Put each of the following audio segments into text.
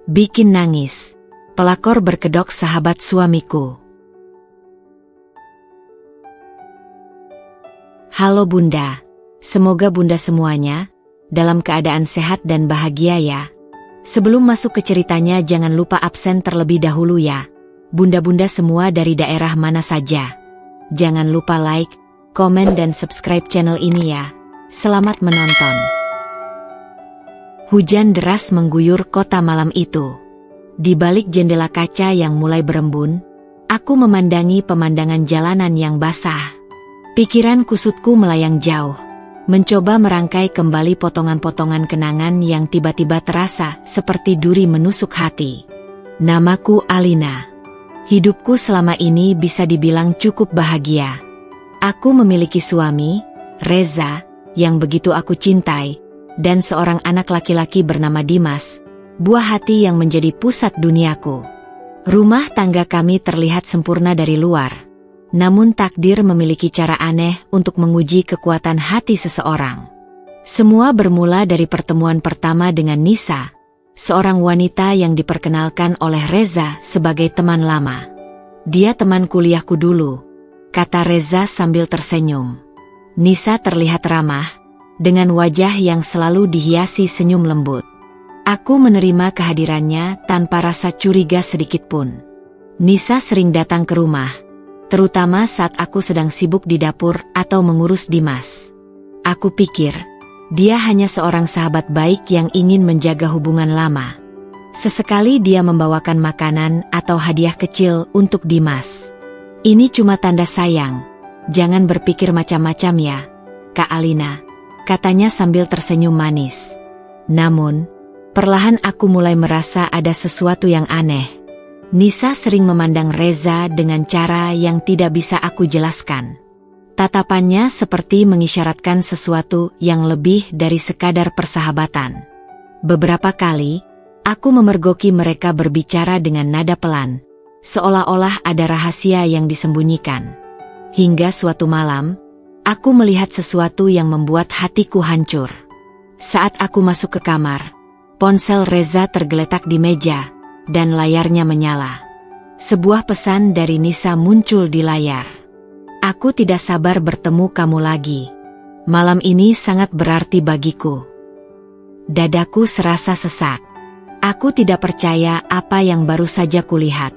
Bikin nangis. Pelakor berkedok sahabat suamiku. Halo Bunda. Semoga Bunda semuanya dalam keadaan sehat dan bahagia ya. Sebelum masuk ke ceritanya jangan lupa absen terlebih dahulu ya. Bunda-bunda semua dari daerah mana saja. Jangan lupa like, komen dan subscribe channel ini ya. Selamat menonton. Hujan deras mengguyur kota malam itu. Di balik jendela kaca yang mulai berembun, aku memandangi pemandangan jalanan yang basah. Pikiran kusutku melayang jauh, mencoba merangkai kembali potongan-potongan kenangan yang tiba-tiba terasa seperti duri menusuk hati. Namaku Alina. Hidupku selama ini bisa dibilang cukup bahagia. Aku memiliki suami, Reza, yang begitu aku cintai, dan seorang anak laki-laki bernama Dimas, buah hati yang menjadi pusat duniaku. Rumah tangga kami terlihat sempurna dari luar. Namun takdir memiliki cara aneh untuk menguji kekuatan hati seseorang. Semua bermula dari pertemuan pertama dengan Nisa, seorang wanita yang diperkenalkan oleh Reza sebagai teman lama. Dia teman kuliahku dulu, kata Reza sambil tersenyum. Nisa terlihat ramah, dengan wajah yang selalu dihiasi senyum lembut. Aku menerima kehadirannya tanpa rasa curiga sedikitpun. Nisa sering datang ke rumah, terutama saat aku sedang sibuk di dapur atau mengurus Dimas. Aku pikir, dia hanya seorang sahabat baik yang ingin menjaga hubungan lama. Sesekali dia membawakan makanan atau hadiah kecil untuk Dimas. Ini cuma tanda sayang, jangan berpikir macam-macam ya, Kak Alina, katanya sambil tersenyum manis. Namun, perlahan aku mulai merasa ada sesuatu yang aneh. Nisa sering memandang Reza dengan cara yang tidak bisa aku jelaskan. Tatapannya seperti mengisyaratkan sesuatu yang lebih dari sekadar persahabatan. Beberapa kali, aku memergoki mereka berbicara dengan nada pelan, seolah-olah ada rahasia yang disembunyikan. Hingga suatu malam, aku melihat sesuatu yang membuat hatiku hancur. Saat aku masuk ke kamar, ponsel Reza tergeletak di meja, dan layarnya menyala. Sebuah pesan dari Nisa muncul di layar. Aku tidak sabar bertemu kamu lagi. Malam ini sangat berarti bagiku. Dadaku serasa sesak. Aku tidak percaya apa yang baru saja kulihat.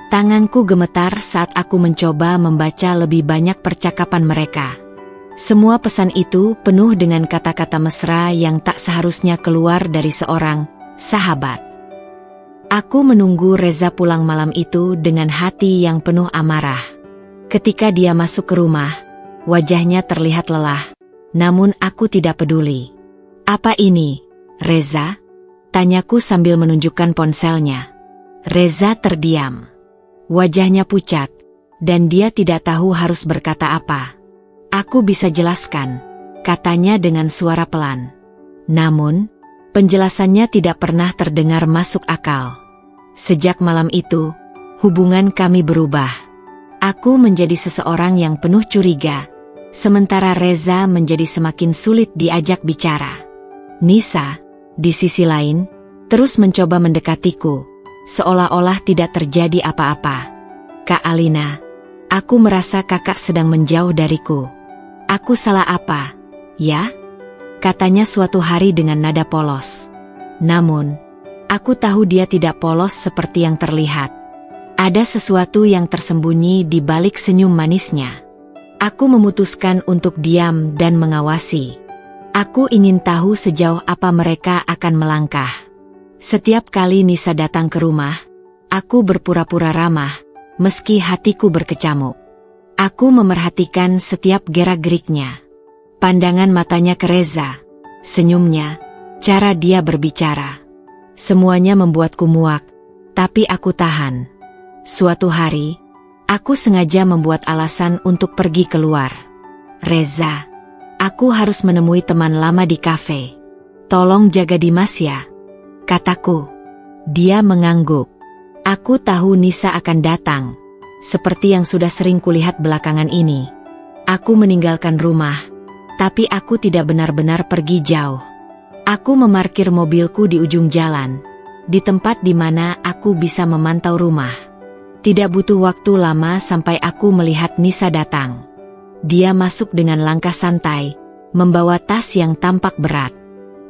Tanganku gemetar saat aku mencoba membaca lebih banyak percakapan mereka. Semua pesan itu penuh dengan kata-kata mesra yang tak seharusnya keluar dari seorang sahabat. Aku menunggu Reza pulang malam itu dengan hati yang penuh amarah. Ketika dia masuk ke rumah, wajahnya terlihat lelah, namun aku tidak peduli. Apa ini, Reza? Tanyaku sambil menunjukkan ponselnya. Reza terdiam. Wajahnya pucat, dan dia tidak tahu harus berkata apa. Aku bisa jelaskan, katanya dengan suara pelan. Namun, penjelasannya tidak pernah terdengar masuk akal. Sejak malam itu, hubungan kami berubah. Aku menjadi seseorang yang penuh curiga, sementara Reza menjadi semakin sulit diajak bicara. Nisa, di sisi lain, terus mencoba mendekatiku, seolah-olah tidak terjadi apa-apa. Kak Alina, aku merasa kakak sedang menjauh dariku. Aku salah apa, ya? Katanya suatu hari dengan nada polos. Namun, aku tahu dia tidak polos seperti yang terlihat. Ada sesuatu yang tersembunyi di balik senyum manisnya. Aku memutuskan untuk diam dan mengawasi. Aku ingin tahu sejauh apa mereka akan melangkah. Setiap kali Nisa datang ke rumah, aku berpura-pura ramah, meski hatiku berkecamuk. Aku memerhatikan setiap gerak-geriknya. Pandangan matanya ke Reza, senyumnya, cara dia berbicara. Semuanya membuatku muak, tapi aku tahan. Suatu hari, aku sengaja membuat alasan untuk pergi keluar. Reza, aku harus menemui teman lama di kafe. Tolong jaga Dimas ya, kataku. Dia mengangguk. Aku tahu Nisa akan datang. Seperti yang sudah sering kulihat belakangan ini. Aku meninggalkan rumah, tapi aku tidak benar-benar pergi jauh. Aku memarkir mobilku di ujung jalan, di tempat di mana aku bisa memantau rumah. Tidak butuh waktu lama sampai aku melihat Nisa datang. Dia masuk dengan langkah santai, membawa tas yang tampak berat.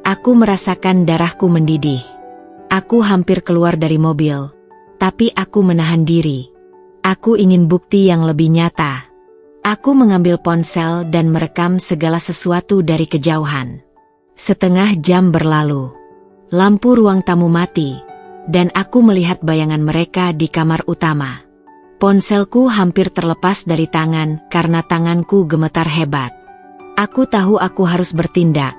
Aku merasakan darahku mendidih. Aku hampir keluar dari mobil, tapi aku menahan diri. Aku ingin bukti yang lebih nyata. Aku mengambil ponsel dan merekam segala sesuatu dari kejauhan. Setengah jam berlalu. Lampu ruang tamu mati, dan aku melihat bayangan mereka di kamar utama. Ponselku hampir terlepas dari tangan karena tanganku gemetar hebat. Aku tahu aku harus bertindak,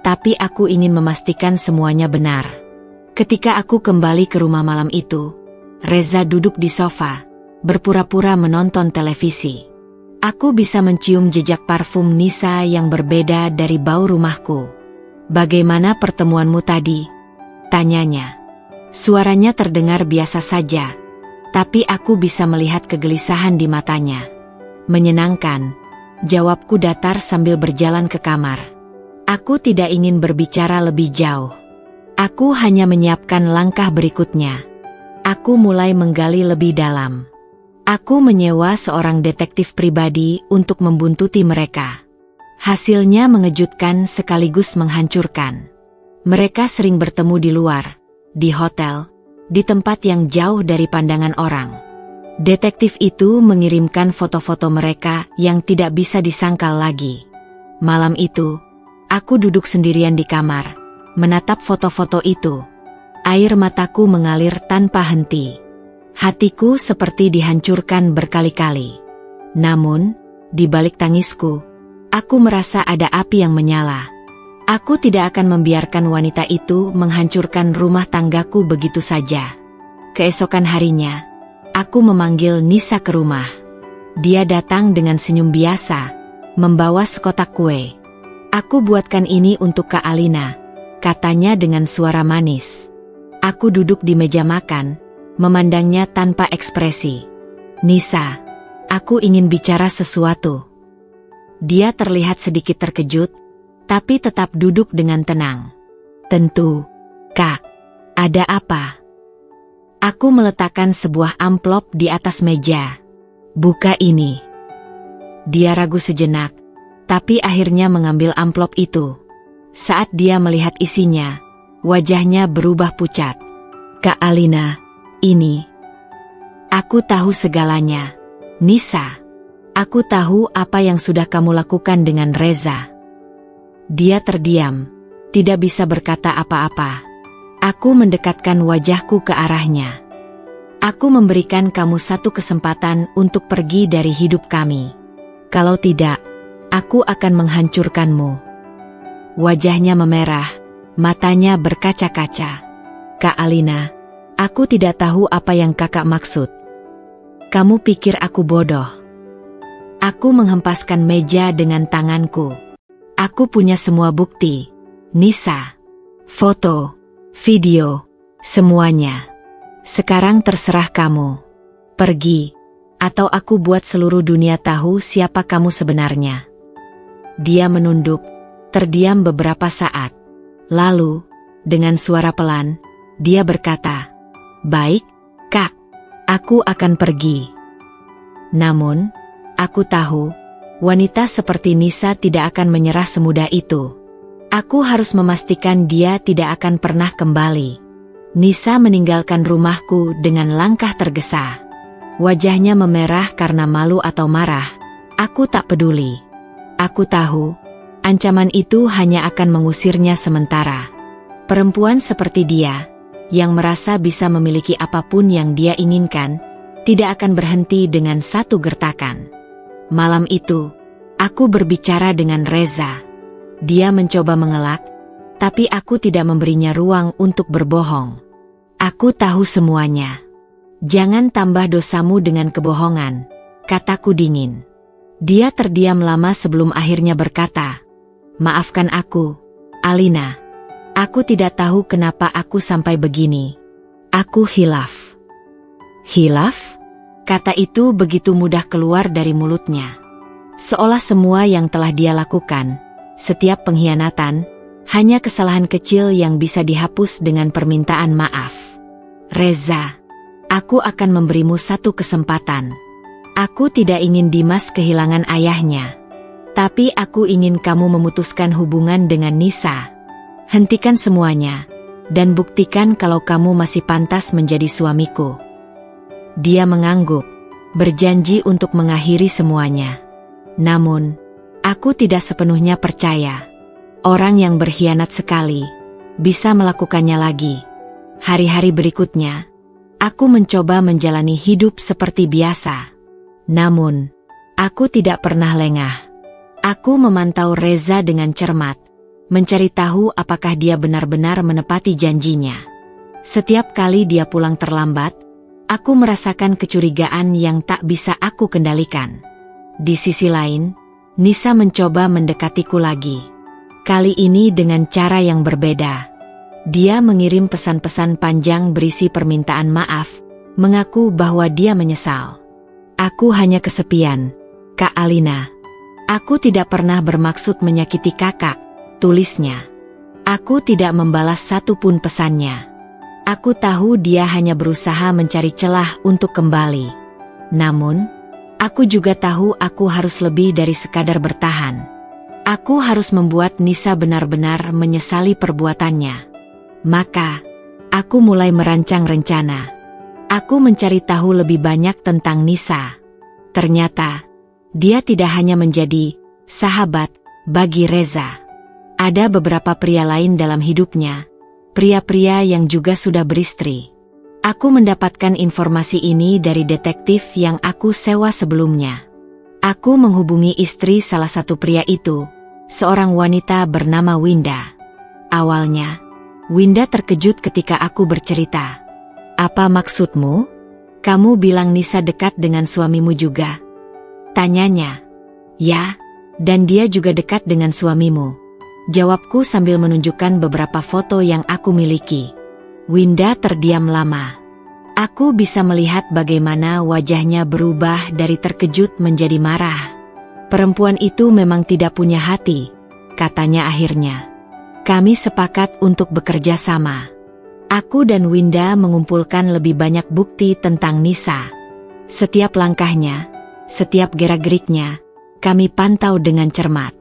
tapi aku ingin memastikan semuanya benar. Ketika aku kembali ke rumah malam itu, Reza duduk di sofa, berpura-pura menonton televisi. Aku bisa mencium jejak parfum Nisa yang berbeda dari bau rumahku. "Bagaimana pertemuanmu tadi?" tanyanya. Suaranya terdengar biasa saja, tapi aku bisa melihat kegelisahan di matanya. "Menyenangkan," jawabku datar sambil berjalan ke kamar. Aku tidak ingin berbicara lebih jauh. Aku hanya menyiapkan langkah berikutnya. Aku mulai menggali lebih dalam. Aku menyewa seorang detektif pribadi untuk membuntuti mereka. Hasilnya mengejutkan sekaligus menghancurkan. Mereka sering bertemu di luar, di hotel, di tempat yang jauh dari pandangan orang. Detektif itu mengirimkan foto-foto mereka yang tidak bisa disangkal lagi. Malam itu, aku duduk sendirian di kamar, menatap foto-foto itu. Air mataku mengalir tanpa henti. Hatiku seperti dihancurkan berkali-kali. Namun, di balik tangisku, aku merasa ada api yang menyala. Aku tidak akan membiarkan wanita itu menghancurkan rumah tanggaku begitu saja. Keesokan harinya, aku memanggil Nisa ke rumah. Dia datang dengan senyum biasa, membawa sekotak kue. "Aku buatkan ini untuk Kak Alina," katanya dengan suara manis. Aku duduk di meja makan, memandangnya tanpa ekspresi. "Nisa, aku ingin bicara sesuatu." Dia terlihat sedikit terkejut, tapi tetap duduk dengan tenang. "Tentu, Kak. Ada apa?" Aku meletakkan sebuah amplop di atas meja. "Buka ini." Dia ragu sejenak, tapi akhirnya mengambil amplop itu. Saat dia melihat isinya, wajahnya berubah pucat. "Kak Alina, ini." "Aku tahu segalanya, Nisa. Aku tahu apa yang sudah kamu lakukan dengan Reza." Dia terdiam, tidak bisa berkata apa-apa. Aku mendekatkan wajahku ke arahnya. "Aku memberikan kamu satu kesempatan untuk pergi dari hidup kami. Kalau tidak, aku akan menghancurkanmu." Wajahnya memerah, matanya berkaca-kaca. "Kak Alina, aku tidak tahu apa yang kakak maksud. Kamu pikir aku bodoh?" Aku menghempaskan meja dengan tanganku. "Aku punya semua bukti, Nisa. Foto, video, semuanya. Sekarang terserah kamu. Pergi, atau aku buat seluruh dunia tahu siapa kamu sebenarnya." Dia menunduk, terdiam beberapa saat. Lalu, dengan suara pelan, dia berkata, "Baik, Kak, aku akan pergi." Namun, aku tahu, wanita seperti Nisa tidak akan menyerah semudah itu. Aku harus memastikan dia tidak akan pernah kembali. Nisa meninggalkan rumahku dengan langkah tergesa. Wajahnya memerah karena malu atau marah. Aku tak peduli. Aku tahu, ancaman itu hanya akan mengusirnya sementara. Perempuan seperti dia, yang merasa bisa memiliki apapun yang dia inginkan, tidak akan berhenti dengan satu gertakan. Malam itu, aku berbicara dengan Reza. Dia mencoba mengelak, tapi aku tidak memberinya ruang untuk berbohong. "Aku tahu semuanya. Jangan tambah dosamu dengan kebohongan," kataku dingin. Dia terdiam lama sebelum akhirnya berkata, "Maafkan aku, Alina. Aku tidak tahu kenapa aku sampai begini. Aku hilaf." "Hilaf?" Kata itu begitu mudah keluar dari mulutnya. Seolah semua yang telah dia lakukan, setiap pengkhianatan, Hanya kesalahan kecil yang bisa dihapus dengan permintaan maaf. Reza, aku akan memberimu satu kesempatan. Aku tidak ingin Dimas kehilangan ayahnya. Tapi aku ingin kamu memutuskan hubungan dengan Nisa. Hentikan semuanya, dan buktikan kalau kamu masih pantas menjadi suamiku. Dia mengangguk, berjanji untuk mengakhiri semuanya. Namun, aku tidak sepenuhnya percaya. Orang yang berkhianat sekali, bisa melakukannya lagi. Hari-hari berikutnya, aku mencoba menjalani hidup seperti biasa. Namun, aku tidak pernah lengah. Aku memantau Reza dengan cermat, mencari tahu apakah dia benar-benar menepati janjinya. Setiap kali dia pulang terlambat, aku merasakan kecurigaan yang tak bisa aku kendalikan. Di sisi lain, Nisa mencoba mendekatiku lagi. Kali ini dengan cara yang berbeda. Dia mengirim pesan-pesan panjang berisi permintaan maaf, mengaku bahwa dia menyesal. Aku hanya kesepian, Kak Alina. Aku tidak pernah bermaksud menyakiti kakak, tulisnya. Aku tidak membalas satupun pesannya. Aku tahu dia hanya berusaha mencari celah untuk kembali. Namun, aku juga tahu aku harus lebih dari sekadar bertahan. Aku harus membuat Nisa benar-benar menyesali perbuatannya. Maka, aku mulai merancang rencana. Aku mencari tahu lebih banyak tentang Nisa. Ternyata, dia tidak hanya menjadi sahabat bagi Reza. Ada beberapa pria lain dalam hidupnya, pria-pria yang juga sudah beristri. Aku mendapatkan informasi ini dari detektif yang aku sewa sebelumnya. Aku menghubungi istri salah satu pria itu, seorang wanita bernama Winda. Awalnya, Winda terkejut ketika aku bercerita. Apa maksudmu? Kamu bilang Nisa dekat dengan suamimu juga? Tanyanya. Ya, dan dia juga dekat dengan suamimu. Jawabku sambil menunjukkan beberapa foto yang aku miliki. Winda terdiam lama. Aku bisa melihat bagaimana wajahnya berubah dari terkejut menjadi marah. Perempuan itu memang tidak punya hati, katanya akhirnya. Kami sepakat untuk bekerja sama. Aku dan Winda mengumpulkan lebih banyak bukti tentang Nisa. Setiap langkahnya, setiap gerak-geriknya, kami pantau dengan cermat.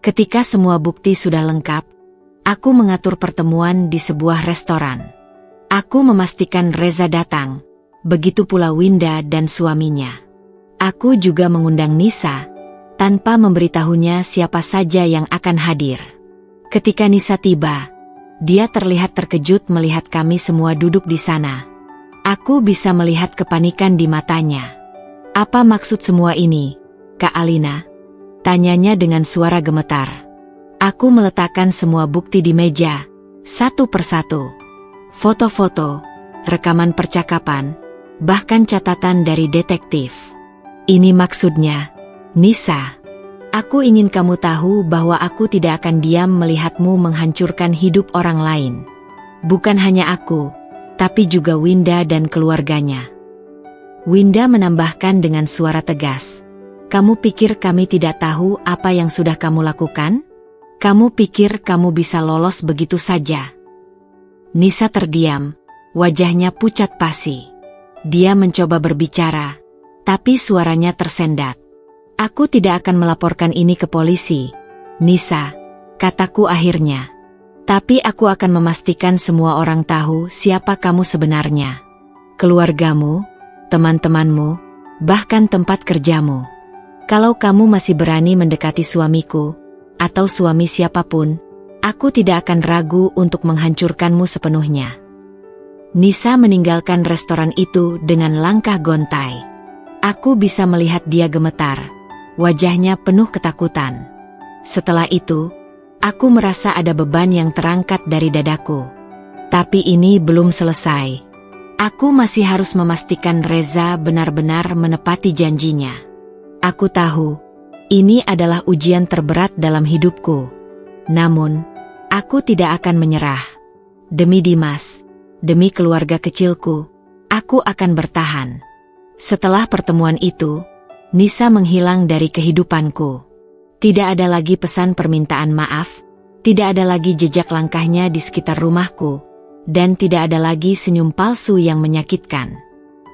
Ketika semua bukti sudah lengkap, aku mengatur pertemuan di sebuah restoran. Aku memastikan Reza datang, begitu pula Winda dan suaminya. Aku juga mengundang Nisa, tanpa memberitahunya siapa saja yang akan hadir. Ketika Nisa tiba, dia terlihat terkejut melihat kami semua duduk di sana. Aku bisa melihat kepanikan di matanya. Apa maksud semua ini, Kak Alina? Tanyanya dengan suara gemetar. Aku meletakkan semua bukti di meja, satu persatu. Foto-foto, rekaman percakapan, bahkan catatan dari detektif. Ini maksudnya, Nisa, aku ingin kamu tahu bahwa aku tidak akan diam melihatmu menghancurkan hidup orang lain. Bukan hanya aku, tapi juga Winda dan keluarganya. Winda menambahkan dengan suara tegas. Kamu pikir kami tidak tahu apa yang sudah kamu lakukan? Kamu pikir kamu bisa lolos begitu saja? Nisa terdiam, wajahnya pucat pasi. Dia mencoba berbicara, tapi suaranya tersendat. Aku tidak akan melaporkan ini ke polisi, Nisa, kataku akhirnya. Tapi aku akan memastikan semua orang tahu siapa kamu sebenarnya. Keluargamu, teman-temanmu, bahkan tempat kerjamu. Kalau kamu masih berani mendekati suamiku, atau suami siapapun, aku tidak akan ragu untuk menghancurkanmu sepenuhnya. Nisa meninggalkan restoran itu dengan langkah gontai. Aku bisa melihat dia gemetar. Wajahnya penuh ketakutan. Setelah itu, aku merasa ada beban yang terangkat dari dadaku. Tapi ini belum selesai. Aku masih harus memastikan Reza benar-benar menepati janjinya. Aku tahu, ini adalah ujian terberat dalam hidupku. Namun, aku tidak akan menyerah. Demi Dimas, demi keluarga kecilku, aku akan bertahan. Setelah pertemuan itu, Nisa menghilang dari kehidupanku. Tidak ada lagi pesan permintaan maaf, Tidak ada lagi jejak langkahnya di sekitar rumahku, dan tidak ada lagi senyum palsu yang menyakitkan.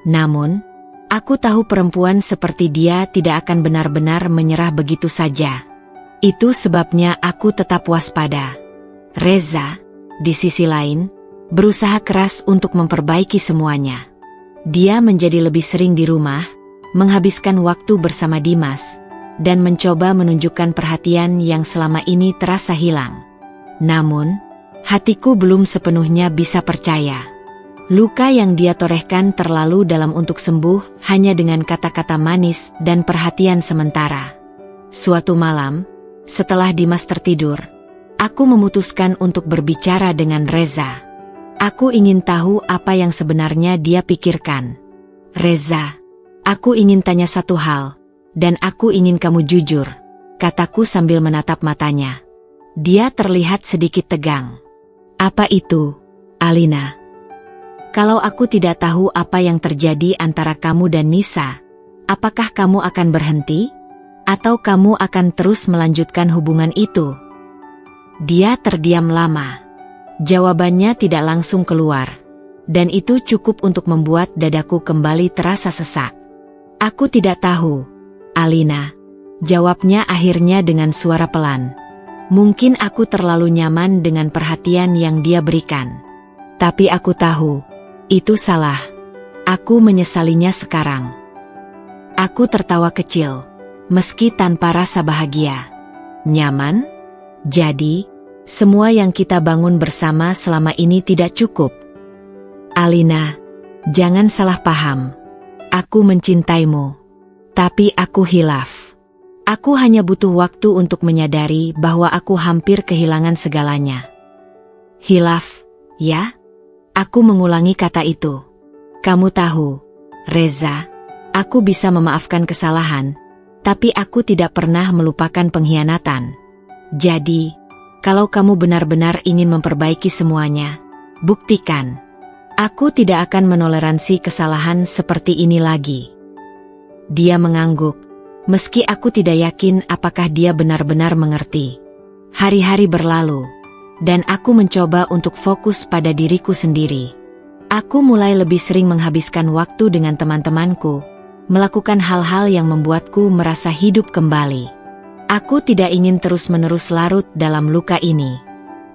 Namun, aku tahu perempuan seperti dia tidak akan benar-benar menyerah begitu saja. Itu sebabnya aku tetap waspada. Reza, di sisi lain, berusaha keras untuk memperbaiki semuanya. Dia menjadi lebih sering di rumah, menghabiskan waktu bersama Dimas, dan mencoba menunjukkan perhatian yang selama ini terasa hilang. Namun, hatiku belum sepenuhnya bisa percaya. Luka yang dia torehkan terlalu dalam untuk sembuh hanya dengan kata-kata manis dan perhatian sementara. Suatu malam, setelah Dimas tertidur, aku memutuskan untuk berbicara dengan Reza. Aku ingin tahu apa yang sebenarnya dia pikirkan. Reza, aku ingin tanya satu hal, dan aku ingin kamu jujur, kataku sambil menatap matanya. Dia terlihat sedikit tegang. Apa itu, Alina? Kalau aku tidak tahu apa yang terjadi antara kamu dan Nisa, apakah kamu akan berhenti? Atau kamu akan terus melanjutkan hubungan itu? Dia terdiam lama. Jawabannya tidak langsung keluar, dan itu cukup untuk membuat dadaku kembali terasa sesak. Aku tidak tahu, Alina, jawabnya akhirnya dengan suara pelan. Mungkin aku terlalu nyaman dengan perhatian yang dia berikan. Tapi aku tahu, itu salah. Aku menyesalinya sekarang. Aku tertawa kecil. Meski tanpa rasa bahagia. Nyaman? Jadi, semua yang kita bangun bersama selama ini tidak cukup. Alina, jangan salah paham. Aku mencintaimu. Tapi aku hilaf. Aku hanya butuh waktu untuk menyadari bahwa aku hampir kehilangan segalanya. Hilaf, ya? Aku mengulangi kata itu. Kamu tahu, Reza, aku bisa memaafkan kesalahan, tapi aku tidak pernah melupakan pengkhianatan. Jadi, kalau kamu benar-benar ingin memperbaiki semuanya, buktikan. Aku tidak akan menoleransi kesalahan seperti ini lagi. Dia mengangguk, meski aku tidak yakin apakah dia benar-benar mengerti. Hari-hari berlalu, dan aku mencoba untuk fokus pada diriku sendiri. Aku mulai lebih sering menghabiskan waktu dengan teman-temanku, melakukan hal-hal yang membuatku merasa hidup kembali. Aku tidak ingin terus-menerus larut dalam luka ini.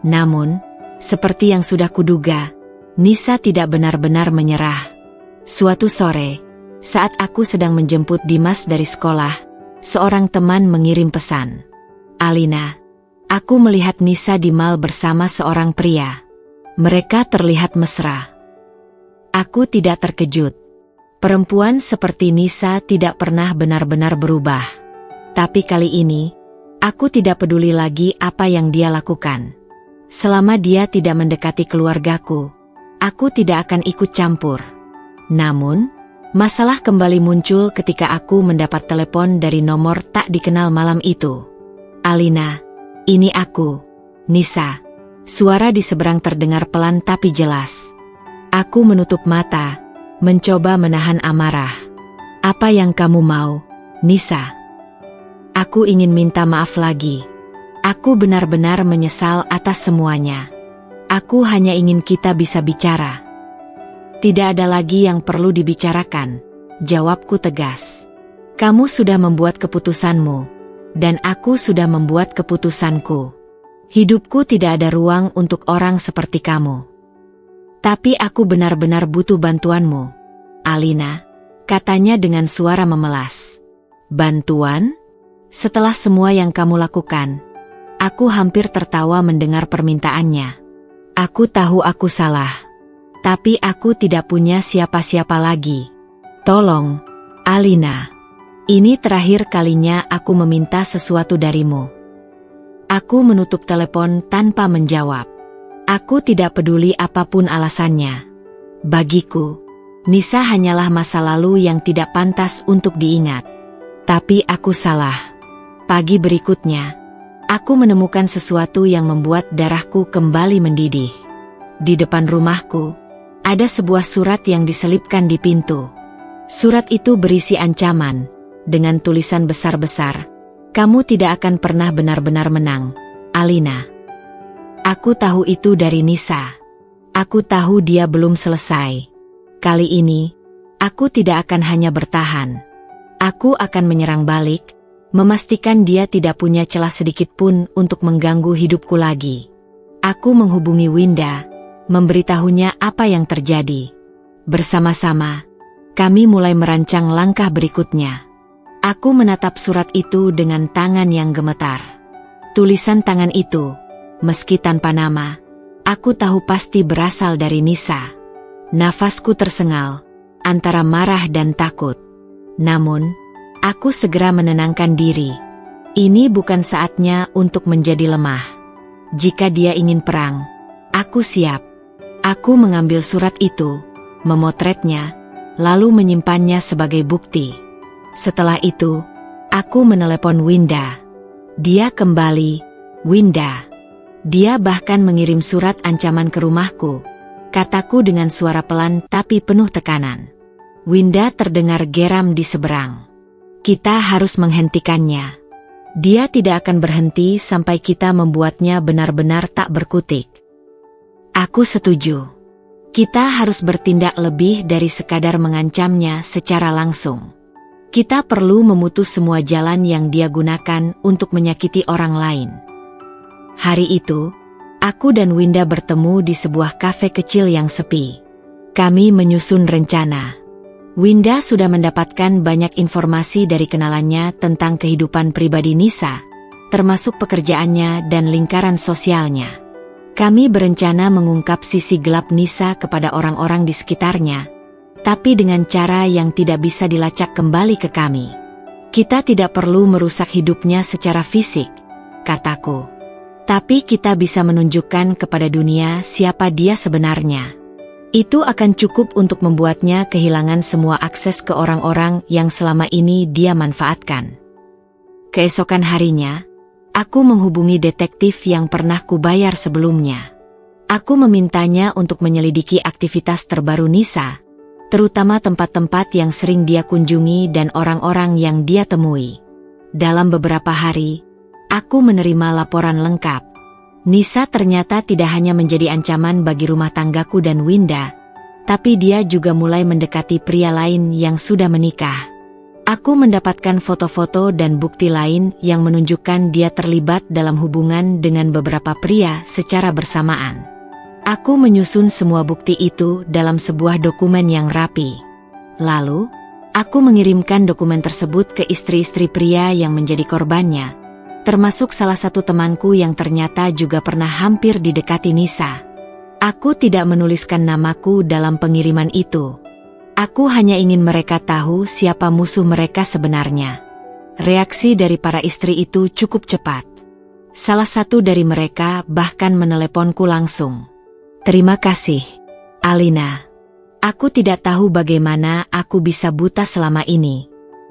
Namun, seperti yang sudah kuduga, Nisa tidak benar-benar menyerah. Suatu sore, saat aku sedang menjemput Dimas dari sekolah, seorang teman mengirim pesan. Alina, aku melihat Nisa di mal bersama seorang pria. Mereka terlihat mesra. Aku tidak terkejut. Perempuan seperti Nisa tidak pernah benar-benar berubah. Tapi kali ini, aku tidak peduli lagi apa yang dia lakukan. Selama dia tidak mendekati keluargaku, aku tidak akan ikut campur. Namun, masalah kembali muncul ketika aku mendapat telepon dari nomor tak dikenal malam itu. Alina, ini aku, Nisa. Suara di seberang terdengar pelan tapi jelas. Aku menutup mata, mencoba menahan amarah. Apa yang kamu mau, Nisa? Aku ingin minta maaf lagi. Aku benar-benar menyesal atas semuanya. Aku hanya ingin kita bisa bicara. Tidak ada lagi yang perlu dibicarakan, jawabku tegas. Kamu sudah membuat keputusanmu, dan aku sudah membuat keputusanku. Hidupku tidak ada ruang untuk orang seperti kamu. Tapi aku benar-benar butuh bantuanmu, Alina, katanya dengan suara memelas. Bantuan? Setelah semua yang kamu lakukan, aku hampir tertawa mendengar permintaannya. Aku tahu aku salah, tapi aku tidak punya siapa-siapa lagi. Tolong, Alina. Ini terakhir kalinya aku meminta sesuatu darimu. Aku menutup telepon tanpa menjawab. Aku tidak peduli apapun alasannya. Bagiku, Nisa hanyalah masa lalu yang tidak pantas untuk diingat. Tapi aku salah. Pagi berikutnya, aku menemukan sesuatu yang membuat darahku kembali mendidih. Di depan rumahku, ada sebuah surat yang diselipkan di pintu. Surat itu berisi ancaman, dengan tulisan besar-besar, "Kamu tidak akan pernah benar-benar menang, Alina." Aku tahu itu dari Nisa. Aku tahu dia belum selesai. Kali ini, aku tidak akan hanya bertahan. Aku akan menyerang balik, memastikan dia tidak punya celah sedikit pun untuk mengganggu hidupku lagi. Aku menghubungi Winda, memberitahunya apa yang terjadi. Bersama-sama, kami mulai merancang langkah berikutnya. Aku menatap surat itu dengan tangan yang gemetar. Tulisan tangan itu, meski tanpa nama, aku tahu pasti berasal dari Nisa. Nafasku tersengal, antara marah dan takut. Namun, aku segera menenangkan diri. Ini bukan saatnya untuk menjadi lemah. Jika dia ingin perang, aku siap. Aku mengambil surat itu, memotretnya, lalu menyimpannya sebagai bukti. Setelah itu, aku menelepon Winda. Dia kembali, Winda. Dia bahkan mengirim surat ancaman ke rumahku, kataku dengan suara pelan tapi penuh tekanan. Winda terdengar geram di seberang. Kita harus menghentikannya. Dia tidak akan berhenti sampai kita membuatnya benar-benar tak berkutik. Aku setuju. Kita harus bertindak lebih dari sekadar mengancamnya secara langsung. Kita perlu memutus semua jalan yang dia gunakan untuk menyakiti orang lain. Hari itu, aku dan Winda bertemu di sebuah kafe kecil yang sepi. Kami menyusun rencana. Winda sudah mendapatkan banyak informasi dari kenalannya tentang kehidupan pribadi Nisa, termasuk pekerjaannya dan lingkaran sosialnya. Kami berencana mengungkap sisi gelap Nisa kepada orang-orang di sekitarnya, tapi dengan cara yang tidak bisa dilacak kembali ke kami. Kita tidak perlu merusak hidupnya secara fisik, kataku. Tapi kita bisa menunjukkan kepada dunia siapa dia sebenarnya. Itu akan cukup untuk membuatnya kehilangan semua akses ke orang-orang yang selama ini dia manfaatkan. Keesokan harinya, aku menghubungi detektif yang pernah kubayar sebelumnya. Aku memintanya untuk menyelidiki aktivitas terbaru Nisa, terutama tempat-tempat yang sering dia kunjungi dan orang-orang yang dia temui. Dalam beberapa hari, aku menerima laporan lengkap. Nisa ternyata tidak hanya menjadi ancaman bagi rumah tanggaku dan Winda, tapi dia juga mulai mendekati pria lain yang sudah menikah. Aku mendapatkan foto-foto dan bukti lain yang menunjukkan dia terlibat dalam hubungan dengan beberapa pria secara bersamaan. Aku menyusun semua bukti itu dalam sebuah dokumen yang rapi. Lalu, aku mengirimkan dokumen tersebut ke istri-istri pria yang menjadi korbannya, termasuk salah satu temanku yang ternyata juga pernah hampir didekati Nisa. Aku tidak menuliskan namaku dalam pengiriman itu. Aku hanya ingin mereka tahu siapa musuh mereka sebenarnya. Reaksi dari para istri itu cukup cepat. Salah satu dari mereka bahkan meneleponku langsung. Terima kasih, Alina. Aku tidak tahu bagaimana aku bisa buta selama ini.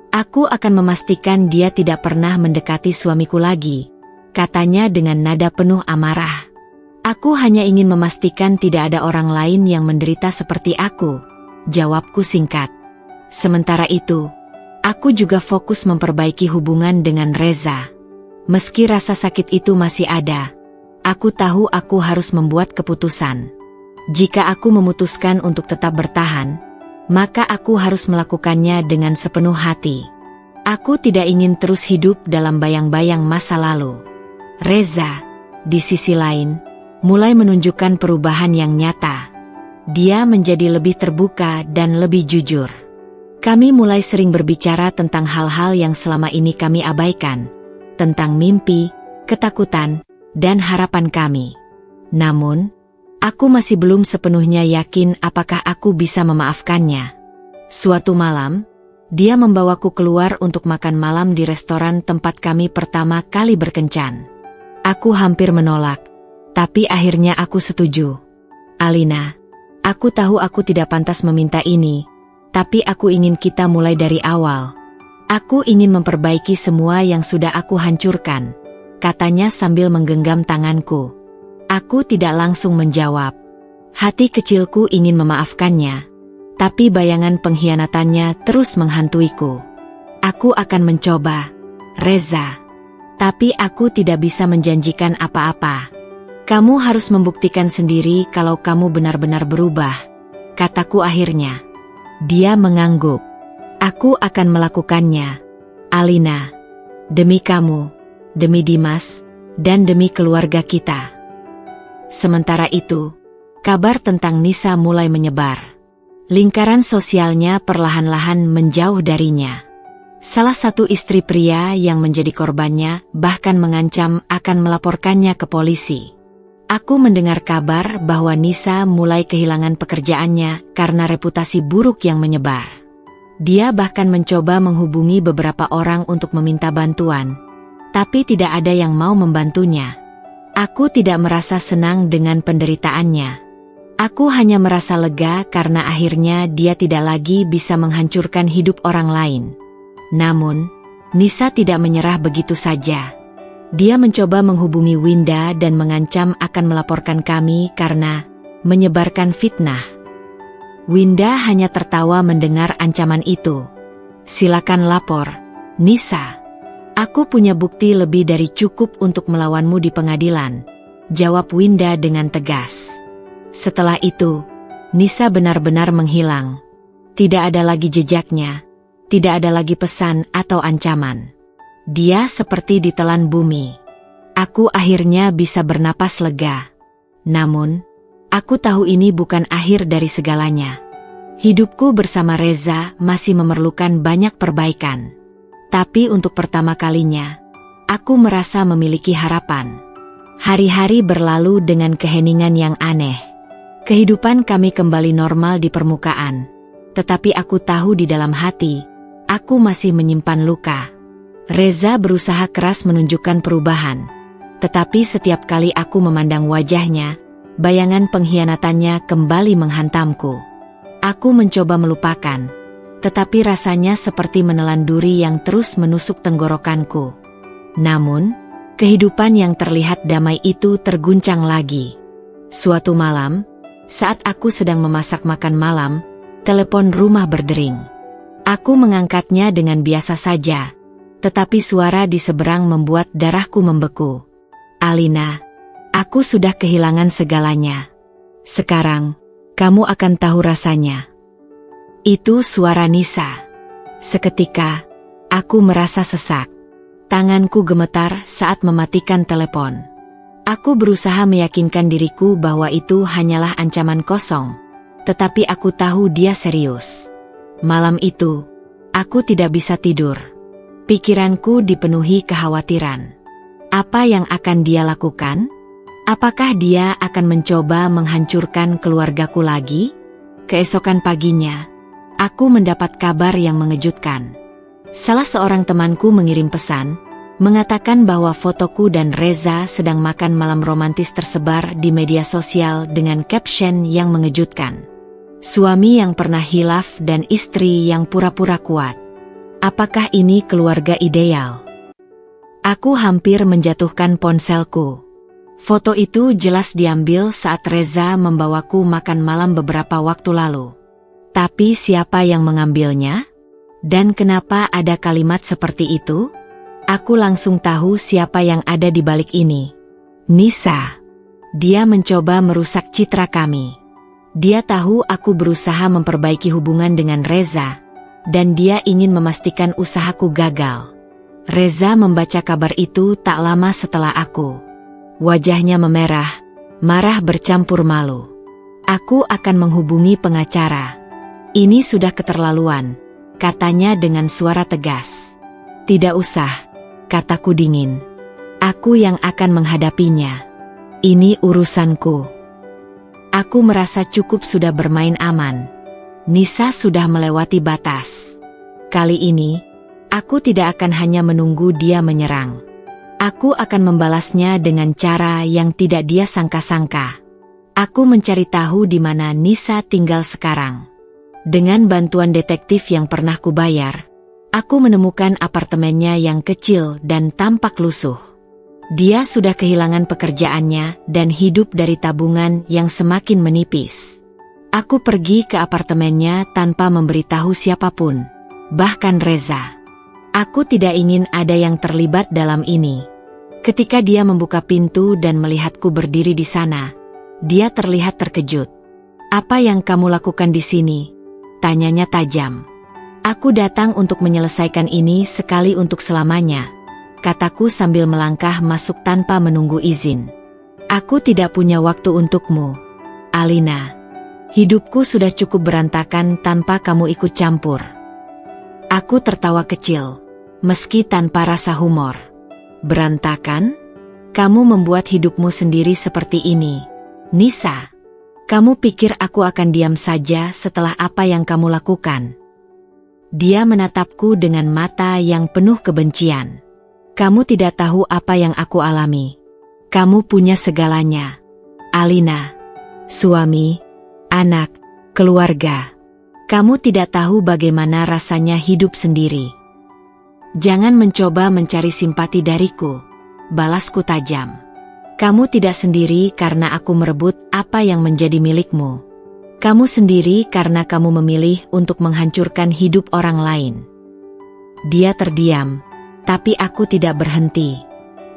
Aku akan memastikan dia tidak pernah mendekati suamiku lagi, katanya dengan nada penuh amarah. Aku hanya ingin memastikan tidak ada orang lain yang menderita seperti aku, jawabku singkat. Sementara itu, aku juga fokus memperbaiki hubungan dengan Reza. Meski rasa sakit itu masih ada, aku tahu aku harus membuat keputusan. Jika aku memutuskan untuk tetap bertahan, maka aku harus melakukannya dengan sepenuh hati. Aku tidak ingin terus hidup dalam bayang-bayang masa lalu. Reza, di sisi lain, mulai menunjukkan perubahan yang nyata. Dia menjadi lebih terbuka dan lebih jujur. Kami mulai sering berbicara tentang hal-hal yang selama ini kami abaikan, tentang mimpi, ketakutan, dan harapan kami. Namun, aku masih belum sepenuhnya yakin apakah aku bisa memaafkannya. Suatu malam, dia membawaku keluar untuk makan malam di restoran tempat kami pertama kali berkencan. Aku hampir menolak, tapi akhirnya aku setuju. Alina, aku tahu aku tidak pantas meminta ini, tapi aku ingin kita mulai dari awal. Aku ingin memperbaiki semua yang sudah aku hancurkan, katanya sambil menggenggam tanganku. Aku tidak langsung menjawab. Hati kecilku ingin memaafkannya, tapi bayangan pengkhianatannya terus menghantuiku. Aku akan mencoba, Reza. Tapi aku tidak bisa menjanjikan apa-apa. Kamu harus membuktikan sendiri kalau kamu benar-benar berubah, kataku akhirnya. Dia mengangguk. Aku akan melakukannya, Alina. Demi kamu, demi Dimas, dan demi keluarga kita. Sementara itu, kabar tentang Nisa mulai menyebar. Lingkaran sosialnya perlahan-lahan menjauh darinya. Salah satu istri pria yang menjadi korbannya bahkan mengancam akan melaporkannya ke polisi. Aku mendengar kabar bahwa Nisa mulai kehilangan pekerjaannya karena reputasi buruk yang menyebar. Dia bahkan mencoba menghubungi beberapa orang untuk meminta bantuan, tapi tidak ada yang mau membantunya. Aku tidak merasa senang dengan penderitaannya. Aku hanya merasa lega karena akhirnya dia tidak lagi bisa menghancurkan hidup orang lain. Namun, Nisa tidak menyerah begitu saja. Dia mencoba menghubungi Winda dan mengancam akan melaporkan kami karena menyebarkan fitnah. Winda hanya tertawa mendengar ancaman itu. Silakan lapor, Nisa. Aku punya bukti lebih dari cukup untuk melawanmu di pengadilan, jawab Winda dengan tegas. Setelah itu, Nisa benar-benar menghilang. Tidak ada lagi jejaknya, tidak ada lagi pesan atau ancaman. Dia seperti ditelan bumi. Aku akhirnya bisa bernapas lega. Namun, aku tahu ini bukan akhir dari segalanya. Hidupku bersama Reza masih memerlukan banyak perbaikan. Tapi untuk pertama kalinya, aku merasa memiliki harapan. Hari-hari berlalu dengan keheningan yang aneh. Kehidupan kami kembali normal di permukaan. Tetapi aku tahu di dalam hati, aku masih menyimpan luka. Reza berusaha keras menunjukkan perubahan. Tetapi setiap kali aku memandang wajahnya, bayangan pengkhianatannya kembali menghantamku. Aku mencoba melupakan, tetapi rasanya seperti menelan duri yang terus menusuk tenggorokanku. Namun, kehidupan yang terlihat damai itu terguncang lagi. Suatu malam, saat aku sedang memasak makan malam, telepon rumah berdering. Aku mengangkatnya dengan biasa saja. Tetapi suara di seberang membuat darahku membeku. Alina, aku sudah kehilangan segalanya. Sekarang, kamu akan tahu rasanya. Itu suara Nisa. Seketika, aku merasa sesak. Tanganku gemetar saat mematikan telepon. Aku berusaha meyakinkan diriku bahwa itu hanyalah ancaman kosong. Tetapi aku tahu dia serius. Malam itu, aku tidak bisa tidur. Pikiranku dipenuhi kekhawatiran. Apa yang akan dia lakukan? Apakah dia akan mencoba menghancurkan keluargaku lagi? Keesokan paginya, aku mendapat kabar yang mengejutkan. Salah seorang temanku mengirim pesan, mengatakan bahwa fotoku dan Reza sedang makan malam romantis tersebar di media sosial dengan caption yang mengejutkan. Suami yang pernah hilaf dan istri yang pura-pura kuat. Apakah ini keluarga ideal? Aku hampir menjatuhkan ponselku. Foto itu jelas diambil saat Reza membawaku makan malam beberapa waktu lalu. Tapi siapa yang mengambilnya? Dan kenapa ada kalimat seperti itu? Aku langsung tahu siapa yang ada di balik ini. Nisa. Dia mencoba merusak citra kami. Dia tahu aku berusaha memperbaiki hubungan dengan Reza. Dan dia ingin memastikan usahaku gagal. Reza membaca kabar itu tak lama setelah aku. Wajahnya memerah, marah bercampur malu. Aku akan menghubungi pengacara. Ini sudah keterlaluan, katanya dengan suara tegas. Tidak usah, kataku dingin. Aku yang akan menghadapinya. Ini urusanku. Aku merasa cukup sudah bermain aman. Nisa sudah melewati batas. Kali ini, aku tidak akan hanya menunggu dia menyerang. Aku akan membalasnya dengan cara yang tidak dia sangka-sangka. Aku mencari tahu di mana Nisa tinggal sekarang. Dengan bantuan detektif yang pernah kubayar, aku menemukan apartemennya yang kecil dan tampak lusuh. Dia sudah kehilangan pekerjaannya dan hidup dari tabungan yang semakin menipis. Aku pergi ke apartemennya tanpa memberitahu siapapun, bahkan Reza. Aku tidak ingin ada yang terlibat dalam ini. Ketika dia membuka pintu dan melihatku berdiri di sana, dia terlihat terkejut. "Apa yang kamu lakukan di sini?" tanyanya tajam. "Aku datang untuk menyelesaikan ini sekali untuk selamanya," kataku sambil melangkah masuk tanpa menunggu izin. "Aku tidak punya waktu untukmu, Alina. Hidupku sudah cukup berantakan tanpa kamu ikut campur." Aku tertawa kecil, meski tanpa rasa humor. "Berantakan? Kamu membuat hidupmu sendiri seperti ini, Nisa. Kamu pikir aku akan diam saja setelah apa yang kamu lakukan?" Dia menatapku dengan mata yang penuh kebencian. "Kamu tidak tahu apa yang aku alami. Kamu punya segalanya, Alina. Suami, anak, keluarga. Kamu tidak tahu bagaimana rasanya hidup sendiri. Jangan mencoba mencari simpati dariku," balasku tajam. "Kamu tidak sendiri karena aku merebut apa yang menjadi milikmu. Kamu sendiri karena kamu memilih untuk menghancurkan hidup orang lain." Dia terdiam, tapi aku tidak berhenti.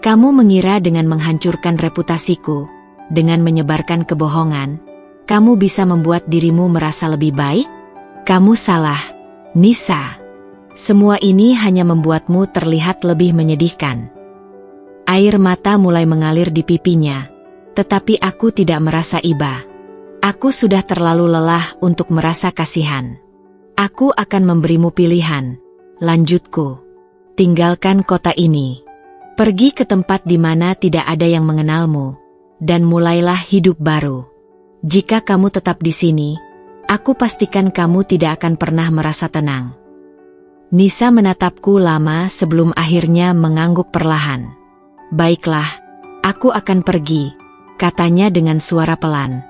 "Kamu mengira dengan menghancurkan reputasiku, dengan menyebarkan kebohongan, kamu bisa membuat dirimu merasa lebih baik? Kamu salah, Nisa. Semua ini hanya membuatmu terlihat lebih menyedihkan." Air mata mulai mengalir di pipinya, tetapi aku tidak merasa iba. Aku sudah terlalu lelah untuk merasa kasihan. "Aku akan memberimu pilihan," lanjutku. "Tinggalkan kota ini. Pergi ke tempat di mana tidak ada yang mengenalmu, dan mulailah hidup baru. Jika kamu tetap di sini, aku pastikan kamu tidak akan pernah merasa tenang." Nisa menatapku lama sebelum akhirnya mengangguk perlahan. "Baiklah, aku akan pergi," katanya dengan suara pelan.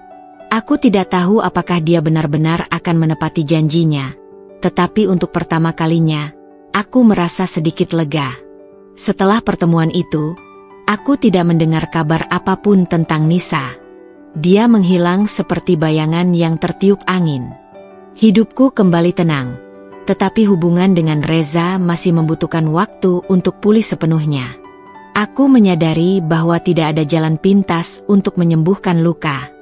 Aku tidak tahu apakah dia benar-benar akan menepati janjinya, tetapi untuk pertama kalinya, aku merasa sedikit lega. Setelah pertemuan itu, aku tidak mendengar kabar apapun tentang Nisa. Dia menghilang seperti bayangan yang tertiup angin. Hidupku kembali tenang, tetapi hubungan dengan Reza masih membutuhkan waktu untuk pulih sepenuhnya. Aku menyadari bahwa tidak ada jalan pintas untuk menyembuhkan luka.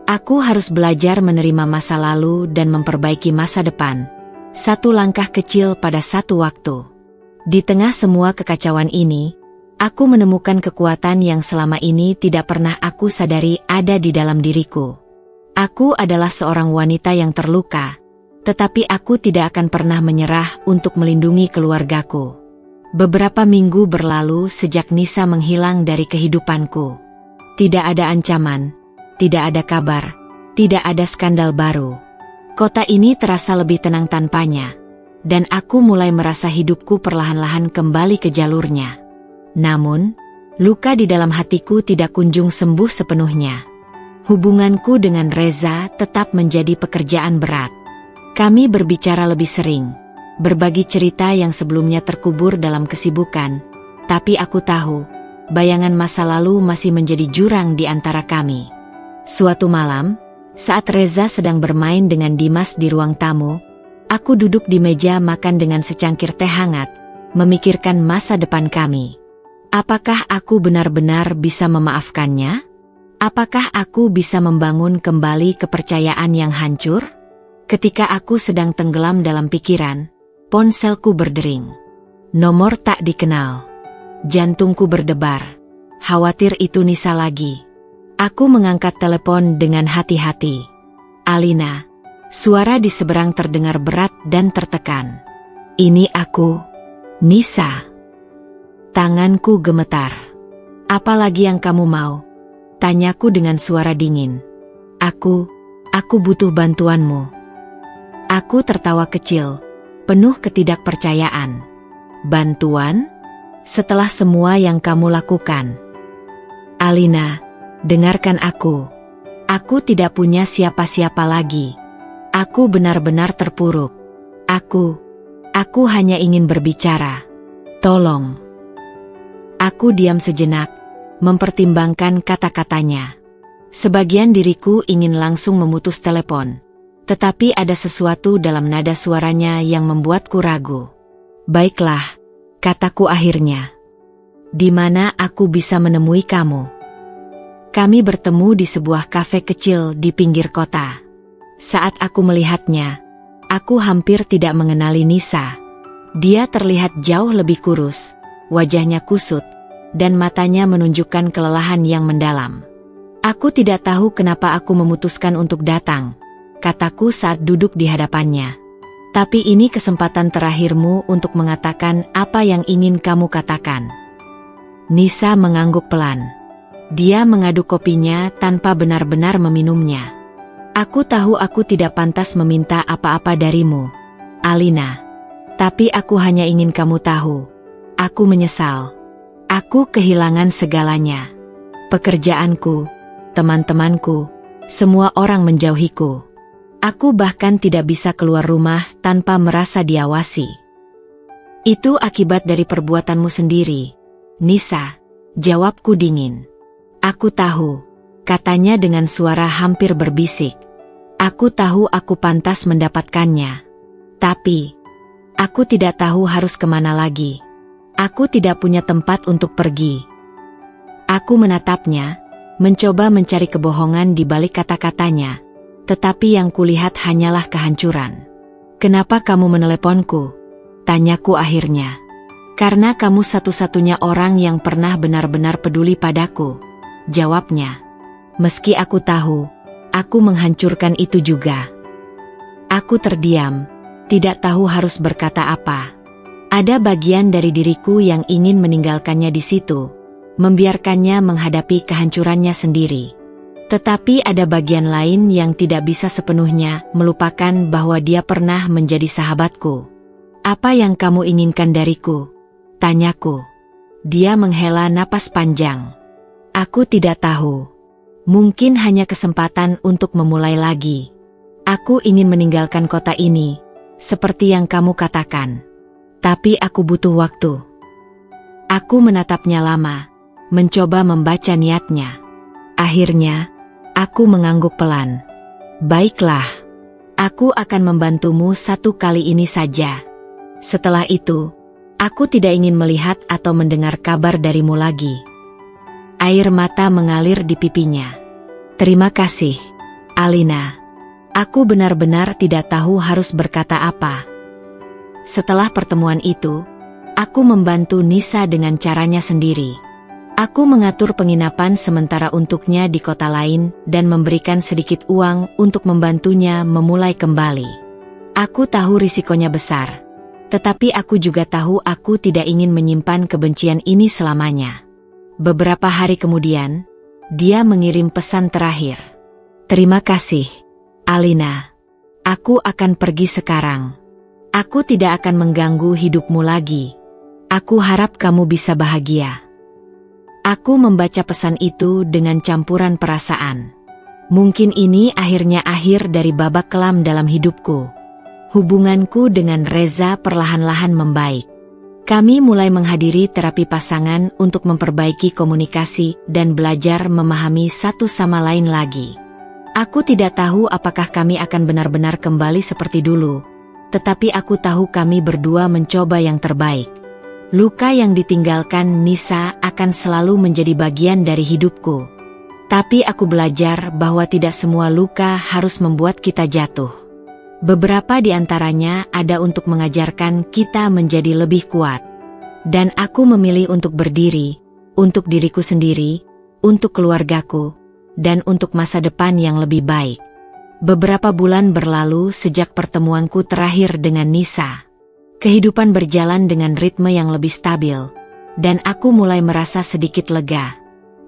Aku harus belajar menerima masa lalu dan memperbaiki masa depan, satu langkah kecil pada satu waktu. Di tengah semua kekacauan ini, aku menemukan kekuatan yang selama ini tidak pernah aku sadari ada di dalam diriku. Aku adalah seorang wanita yang terluka, tetapi aku tidak akan pernah menyerah untuk melindungi keluargaku. Beberapa minggu berlalu sejak Nisa menghilang dari kehidupanku. Tidak ada ancaman, tidak ada kabar, tidak ada skandal baru. Kota ini terasa lebih tenang tanpanya, dan aku mulai merasa hidupku perlahan-lahan kembali ke jalurnya. Namun, luka di dalam hatiku tidak kunjung sembuh sepenuhnya. Hubunganku dengan Reza tetap menjadi pekerjaan berat. Kami berbicara lebih sering, berbagi cerita yang sebelumnya terkubur dalam kesibukan, tapi aku tahu, bayangan masa lalu masih menjadi jurang di antara kami. Suatu malam, saat Reza sedang bermain dengan Dimas di ruang tamu, aku duduk di meja makan dengan secangkir teh hangat, memikirkan masa depan kami. Apakah aku benar-benar bisa memaafkannya? Apakah aku bisa membangun kembali kepercayaan yang hancur? Ketika aku sedang tenggelam dalam pikiran, ponselku berdering. Nomor tak dikenal. Jantungku berdebar. Khawatir itu Nisa lagi. Aku mengangkat telepon dengan hati-hati. "Alina." Suara di seberang terdengar berat dan tertekan. "Ini aku, Nisa." Tanganku gemetar. "Apa lagi yang kamu mau?" tanyaku dengan suara dingin. Aku butuh bantuanmu." Aku tertawa kecil, penuh ketidakpercayaan. "Bantuan? Setelah semua yang kamu lakukan?" "Alina, dengarkan aku. Aku tidak punya siapa-siapa lagi. Aku benar-benar terpuruk. Aku hanya ingin berbicara. Tolong." Aku diam sejenak, mempertimbangkan kata-katanya. Sebagian diriku ingin langsung memutus telepon, tetapi ada sesuatu dalam nada suaranya yang membuatku ragu. "Baiklah," kataku akhirnya. Di mana aku bisa menemui kamu? Kami bertemu di sebuah kafe kecil di pinggir kota. Saat aku melihatnya, aku hampir tidak mengenali Nisa. Dia terlihat jauh lebih kurus, wajahnya kusut, dan matanya menunjukkan kelelahan yang mendalam. Aku tidak tahu kenapa aku memutuskan untuk datang, kataku saat duduk di hadapannya. Tapi ini kesempatan terakhirmu untuk mengatakan apa yang ingin kamu katakan. Nisa mengangguk pelan. Dia mengaduk kopinya tanpa benar-benar meminumnya. Aku tahu aku tidak pantas meminta apa-apa darimu, Alina. Tapi aku hanya ingin kamu tahu. Aku menyesal. Aku kehilangan segalanya. Pekerjaanku, teman-temanku, semua orang menjauhiku. Aku bahkan tidak bisa keluar rumah tanpa merasa diawasi. Itu akibat dari perbuatanmu sendiri, Nisa, jawabku dingin. Aku tahu, katanya dengan suara hampir berbisik. Aku tahu aku pantas mendapatkannya. Tapi, aku tidak tahu harus kemana lagi. Aku tidak punya tempat untuk pergi. Aku menatapnya, mencoba mencari kebohongan di balik kata-katanya, tetapi yang kulihat hanyalah kehancuran. Kenapa kamu meneleponku? Tanyaku akhirnya. Karena kamu satu-satunya orang yang pernah benar-benar peduli padaku, jawabnya. Meski aku tahu, aku menghancurkan itu juga. Aku terdiam, tidak tahu harus berkata apa. Ada bagian dari diriku yang ingin meninggalkannya di situ, membiarkannya menghadapi kehancurannya sendiri. Tetapi ada bagian lain yang tidak bisa sepenuhnya melupakan bahwa dia pernah menjadi sahabatku. Apa yang kamu inginkan dariku? Tanyaku. Dia menghela napas panjang. Aku tidak tahu. Mungkin hanya kesempatan untuk memulai lagi. Aku ingin meninggalkan kota ini, seperti yang kamu katakan. Tapi aku butuh waktu. Aku menatapnya lama, mencoba membaca niatnya. Akhirnya, aku mengangguk pelan. Baiklah, aku akan membantumu satu kali ini saja. Setelah itu, aku tidak ingin melihat atau mendengar kabar darimu lagi. Air mata mengalir di pipinya. Terima kasih, Alina. Aku benar-benar tidak tahu harus berkata apa. Setelah pertemuan itu, aku membantu Nisa dengan caranya sendiri. Aku mengatur penginapan sementara untuknya di kota lain dan memberikan sedikit uang untuk membantunya memulai kembali. Aku tahu risikonya besar, tetapi aku juga tahu aku tidak ingin menyimpan kebencian ini selamanya. Beberapa hari kemudian, dia mengirim pesan terakhir. Terima kasih, Alina. Aku akan pergi sekarang. Aku tidak akan mengganggu hidupmu lagi. Aku harap kamu bisa bahagia. Aku membaca pesan itu dengan campuran perasaan. Mungkin ini akhirnya akhir dari babak kelam dalam hidupku. Hubunganku dengan Reza perlahan-lahan membaik. Kami mulai menghadiri terapi pasangan untuk memperbaiki komunikasi dan belajar memahami satu sama lain lagi. Aku tidak tahu apakah kami akan benar-benar kembali seperti dulu, tetapi aku tahu kami berdua mencoba yang terbaik. Luka yang ditinggalkan Nisa akan selalu menjadi bagian dari hidupku. Tapi aku belajar bahwa tidak semua luka harus membuat kita jatuh. Beberapa di antaranya ada untuk mengajarkan kita menjadi lebih kuat. Dan aku memilih untuk berdiri, untuk diriku sendiri, untuk keluargaku, dan untuk masa depan yang lebih baik. Beberapa bulan berlalu sejak pertemuanku terakhir dengan Nisa. Kehidupan berjalan dengan ritme yang lebih stabil, dan aku mulai merasa sedikit lega.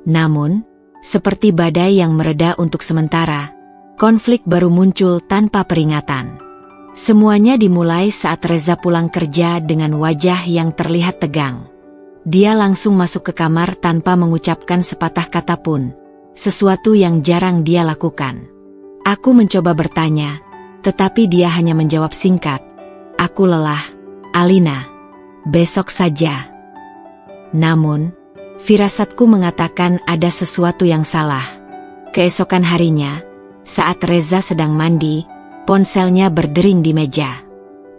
Namun, seperti badai yang mereda untuk sementara, konflik baru muncul tanpa peringatan. Semuanya dimulai saat Reza pulang kerja dengan wajah yang terlihat tegang. Dia langsung masuk ke kamar tanpa mengucapkan sepatah kata pun, sesuatu yang jarang dia lakukan. Aku mencoba bertanya, tetapi dia hanya menjawab singkat, "Aku lelah, Alina. Besok saja." Namun, firasatku mengatakan ada sesuatu yang salah. Keesokan harinya, saat Reza sedang mandi, ponselnya berdering di meja.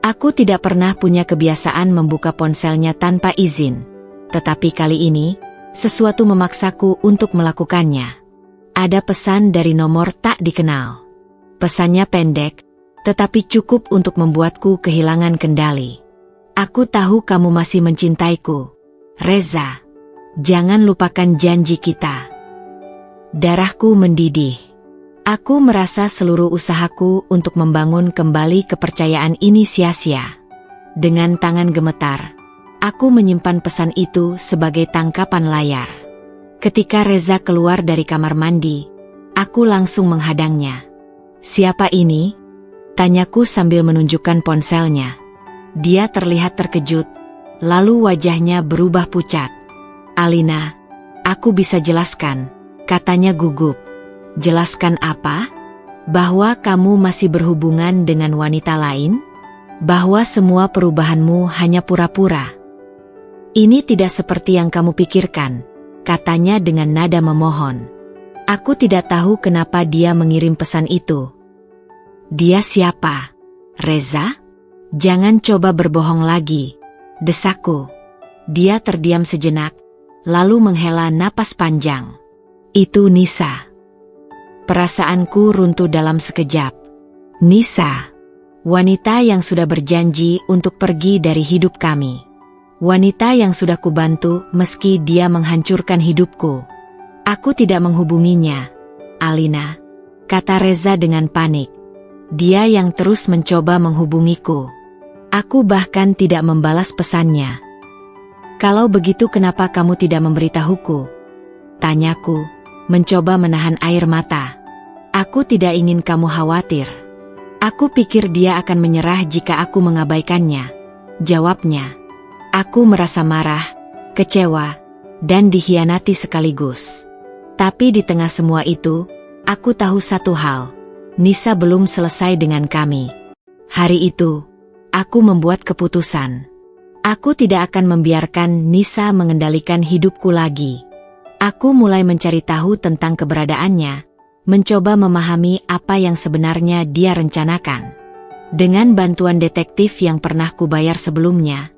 Aku tidak pernah punya kebiasaan membuka ponselnya tanpa izin. tetapi kali ini, sesuatu memaksaku untuk melakukannya. Ada pesan dari nomor tak dikenal. Pesannya pendek, tetapi cukup untuk membuatku kehilangan kendali. Aku tahu kamu masih mencintaiku, Reza. Jangan lupakan janji kita. Darahku mendidih. Aku merasa seluruh usahaku untuk membangun kembali kepercayaan ini sia-sia. Dengan tangan gemetar, aku menyimpan pesan itu sebagai tangkapan layar. Ketika Reza keluar dari kamar mandi, aku langsung menghadangnya. "Siapa ini?" tanyaku sambil menunjukkan ponselnya. Dia terlihat terkejut, lalu wajahnya berubah pucat. "Alina, aku bisa jelaskan," katanya gugup. "Jelaskan apa? Bahwa kamu masih berhubungan dengan wanita lain? Bahwa semua perubahanmu hanya pura-pura?" "Ini tidak seperti yang kamu pikirkan," katanya dengan nada memohon. Aku tidak tahu kenapa dia mengirim pesan itu. "Dia siapa? Reza? Jangan coba berbohong lagi," desakku. Dia terdiam sejenak, lalu menghela napas panjang. "Itu Nisa." Perasaanku runtuh dalam sekejap. Nisa, wanita yang sudah berjanji untuk pergi dari hidup kami. Wanita yang sudah kubantu meski dia menghancurkan hidupku. "Aku tidak menghubunginya, Alina," kata Reza dengan panik. Dia yang terus mencoba menghubungiku. Aku bahkan tidak membalas pesannya. "Kalau begitu kenapa kamu tidak memberitahuku?" tanyaku, mencoba menahan air mata. "Aku tidak ingin kamu khawatir. Aku pikir dia akan menyerah jika aku mengabaikannya," jawabnya. Aku merasa marah, kecewa, dan dikhianati sekaligus. Tapi di tengah semua itu, aku tahu satu hal. Nisa belum selesai dengan kami. Hari itu, aku membuat keputusan. Aku tidak akan membiarkan Nisa mengendalikan hidupku lagi. Aku mulai mencari tahu tentang keberadaannya, mencoba memahami apa yang sebenarnya dia rencanakan. Dengan bantuan detektif yang pernah kubayar sebelumnya,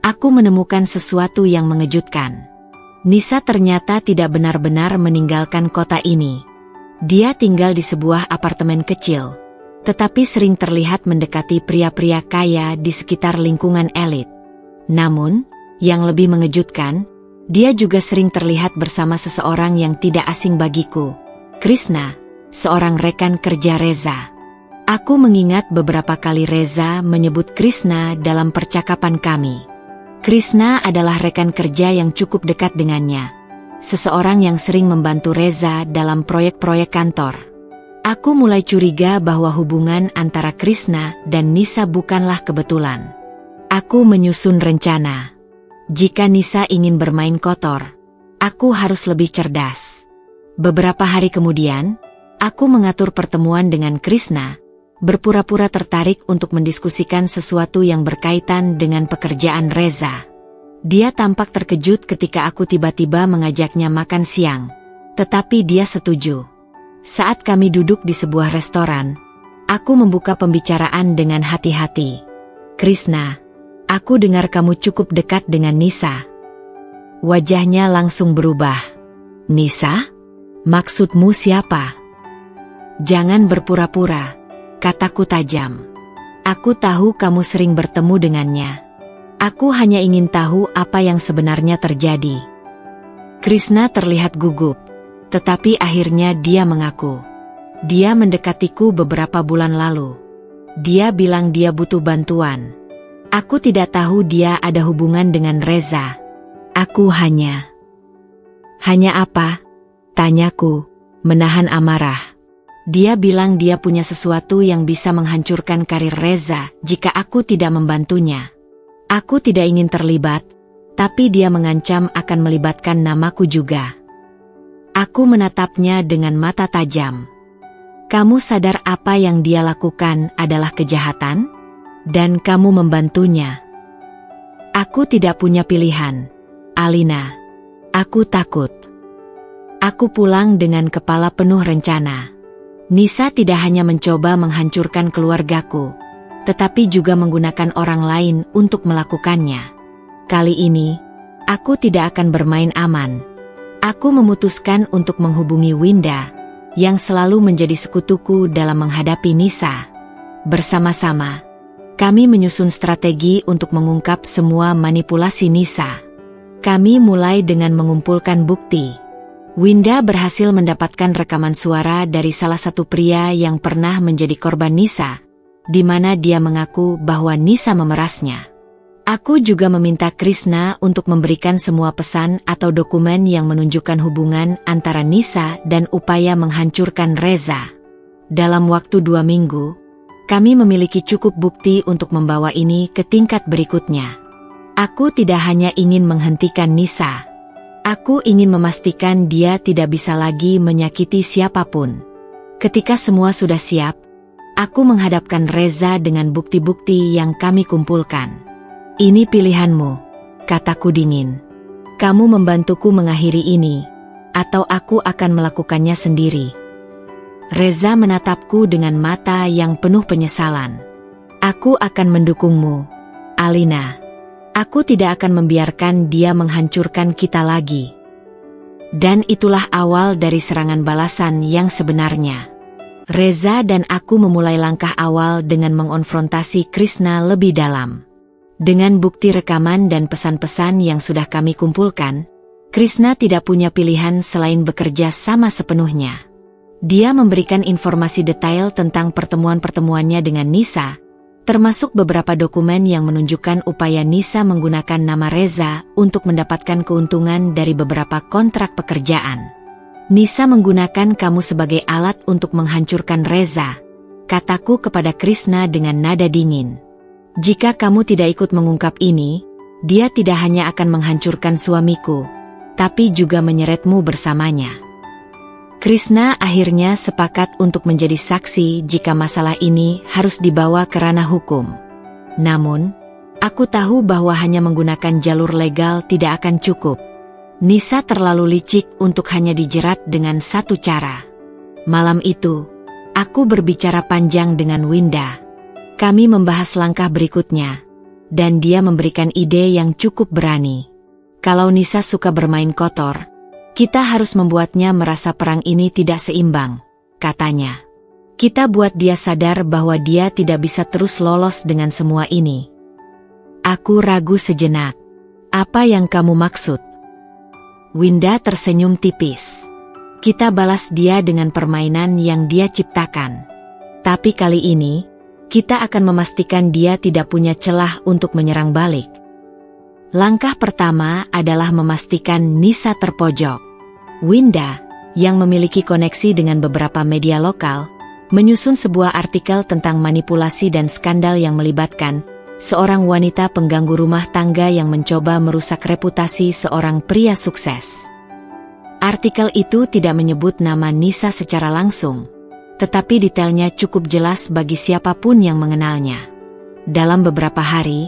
aku menemukan sesuatu yang mengejutkan. Nisa ternyata tidak benar-benar meninggalkan kota ini. Dia tinggal di sebuah apartemen kecil, tetapi sering terlihat mendekati pria-pria kaya di sekitar lingkungan elit. Namun, yang lebih mengejutkan, dia juga sering terlihat bersama seseorang yang tidak asing bagiku, Krishna, seorang rekan kerja Reza. Aku mengingat beberapa kali Reza menyebut Krishna dalam percakapan kami. Krishna adalah rekan kerja yang cukup dekat dengannya, seseorang yang sering membantu Reza dalam proyek-proyek kantor. Aku mulai curiga bahwa hubungan antara Krishna dan Nisa bukanlah kebetulan. Aku menyusun rencana. Jika Nisa ingin bermain kotor, aku harus lebih cerdas. Beberapa hari kemudian, aku mengatur pertemuan dengan Krishna, berpura-pura tertarik untuk mendiskusikan sesuatu yang berkaitan dengan pekerjaan Reza. Dia tampak terkejut ketika aku tiba-tiba mengajaknya makan siang, tetapi dia setuju. Saat kami duduk di sebuah restoran, aku membuka pembicaraan dengan hati-hati. "Krishna, aku dengar kamu cukup dekat dengan Nisa." Wajahnya langsung berubah. "Nisa? Maksudmu siapa?" "Jangan berpura-pura," kataku tajam. "Aku tahu kamu sering bertemu dengannya. Aku hanya ingin tahu apa yang sebenarnya terjadi." Krishna terlihat gugup, tetapi akhirnya dia mengaku. Dia mendekatiku beberapa bulan lalu. Dia bilang dia butuh bantuan. Aku tidak tahu dia ada hubungan dengan Reza. Aku hanya apa? Tanyaku, menahan amarah. Dia bilang dia punya sesuatu yang bisa menghancurkan karir Reza jika aku tidak membantunya. Aku tidak ingin terlibat, tapi dia mengancam akan melibatkan namaku juga. Aku menatapnya dengan mata tajam. "Kamu sadar apa yang dia lakukan adalah kejahatan? Dan kamu membantunya." "Aku tidak punya pilihan, Alina. Aku takut." Aku pulang dengan kepala penuh rencana. Nisa tidak hanya mencoba menghancurkan keluargaku, tetapi juga menggunakan orang lain untuk melakukannya. Kali ini, Aku tidak akan bermain aman. Aku memutuskan untuk menghubungi Winda, yang selalu menjadi sekutuku dalam menghadapi Nisa. Bersama-sama, kami menyusun strategi untuk mengungkap semua manipulasi Nisa. Kami mulai dengan mengumpulkan bukti. Winda berhasil mendapatkan rekaman suara dari salah satu pria yang pernah menjadi korban Nisa, di mana dia mengaku bahwa Nisa memerasnya. Aku juga meminta Krishna untuk memberikan semua pesan atau dokumen yang menunjukkan hubungan antara Nisa dan upaya menghancurkan Reza. Dalam waktu 2 minggu, kami memiliki cukup bukti untuk membawa ini ke tingkat berikutnya. Aku tidak hanya ingin menghentikan Nisa. Aku ingin memastikan dia tidak bisa lagi menyakiti siapapun. Ketika semua sudah siap, aku menghadapkan Reza dengan bukti-bukti yang kami kumpulkan. Ini pilihanmu, kataku dingin. Kamu membantuku mengakhiri ini, atau aku akan melakukannya sendiri. Reza menatapku dengan mata yang penuh penyesalan. Aku akan mendukungmu, Alina. Aku tidak akan membiarkan dia menghancurkan kita lagi. Dan itulah awal dari serangan balasan yang sebenarnya. Reza dan aku memulai langkah awal dengan mengonfrontasi Krishna lebih dalam. Dengan bukti rekaman dan pesan-pesan yang sudah kami kumpulkan, Krishna tidak punya pilihan selain bekerja sama sepenuhnya. Dia memberikan informasi detail tentang pertemuan-pertemuannya dengan Nisa, termasuk beberapa dokumen yang menunjukkan upaya Nisa menggunakan nama Reza untuk mendapatkan keuntungan dari beberapa kontrak pekerjaan. Nisa menggunakan kamu sebagai alat untuk menghancurkan Reza, kataku kepada Krishna dengan nada dingin. Jika kamu tidak ikut mengungkap ini, dia tidak hanya akan menghancurkan suamiku, tapi juga menyeretmu bersamanya. Krishna akhirnya sepakat untuk menjadi saksi jika masalah ini harus dibawa ke ranah hukum. Namun, aku tahu bahwa hanya menggunakan jalur legal tidak akan cukup. Nisa terlalu licik untuk hanya dijerat dengan satu cara. Malam itu, aku berbicara panjang dengan Winda. Kami membahas langkah berikutnya, dan dia memberikan ide yang cukup berani. Kalau Nisa suka bermain kotor, kita harus membuatnya merasa perang ini tidak seimbang, katanya. Kita buat dia sadar bahwa dia tidak bisa terus lolos dengan semua ini. Aku ragu sejenak. Apa yang kamu maksud? Winda tersenyum tipis. Kita balas dia dengan permainan yang dia ciptakan. Tapi kali ini, kita akan memastikan dia tidak punya celah untuk menyerang balik. Langkah pertama adalah memastikan Nisa terpojok. Winda, yang memiliki koneksi dengan beberapa media lokal, menyusun sebuah artikel tentang manipulasi dan skandal yang melibatkan seorang wanita pengganggu rumah tangga yang mencoba merusak reputasi seorang pria sukses. Artikel itu tidak menyebut nama Nisa secara langsung, tetapi detailnya cukup jelas bagi siapapun yang mengenalnya. Dalam beberapa hari,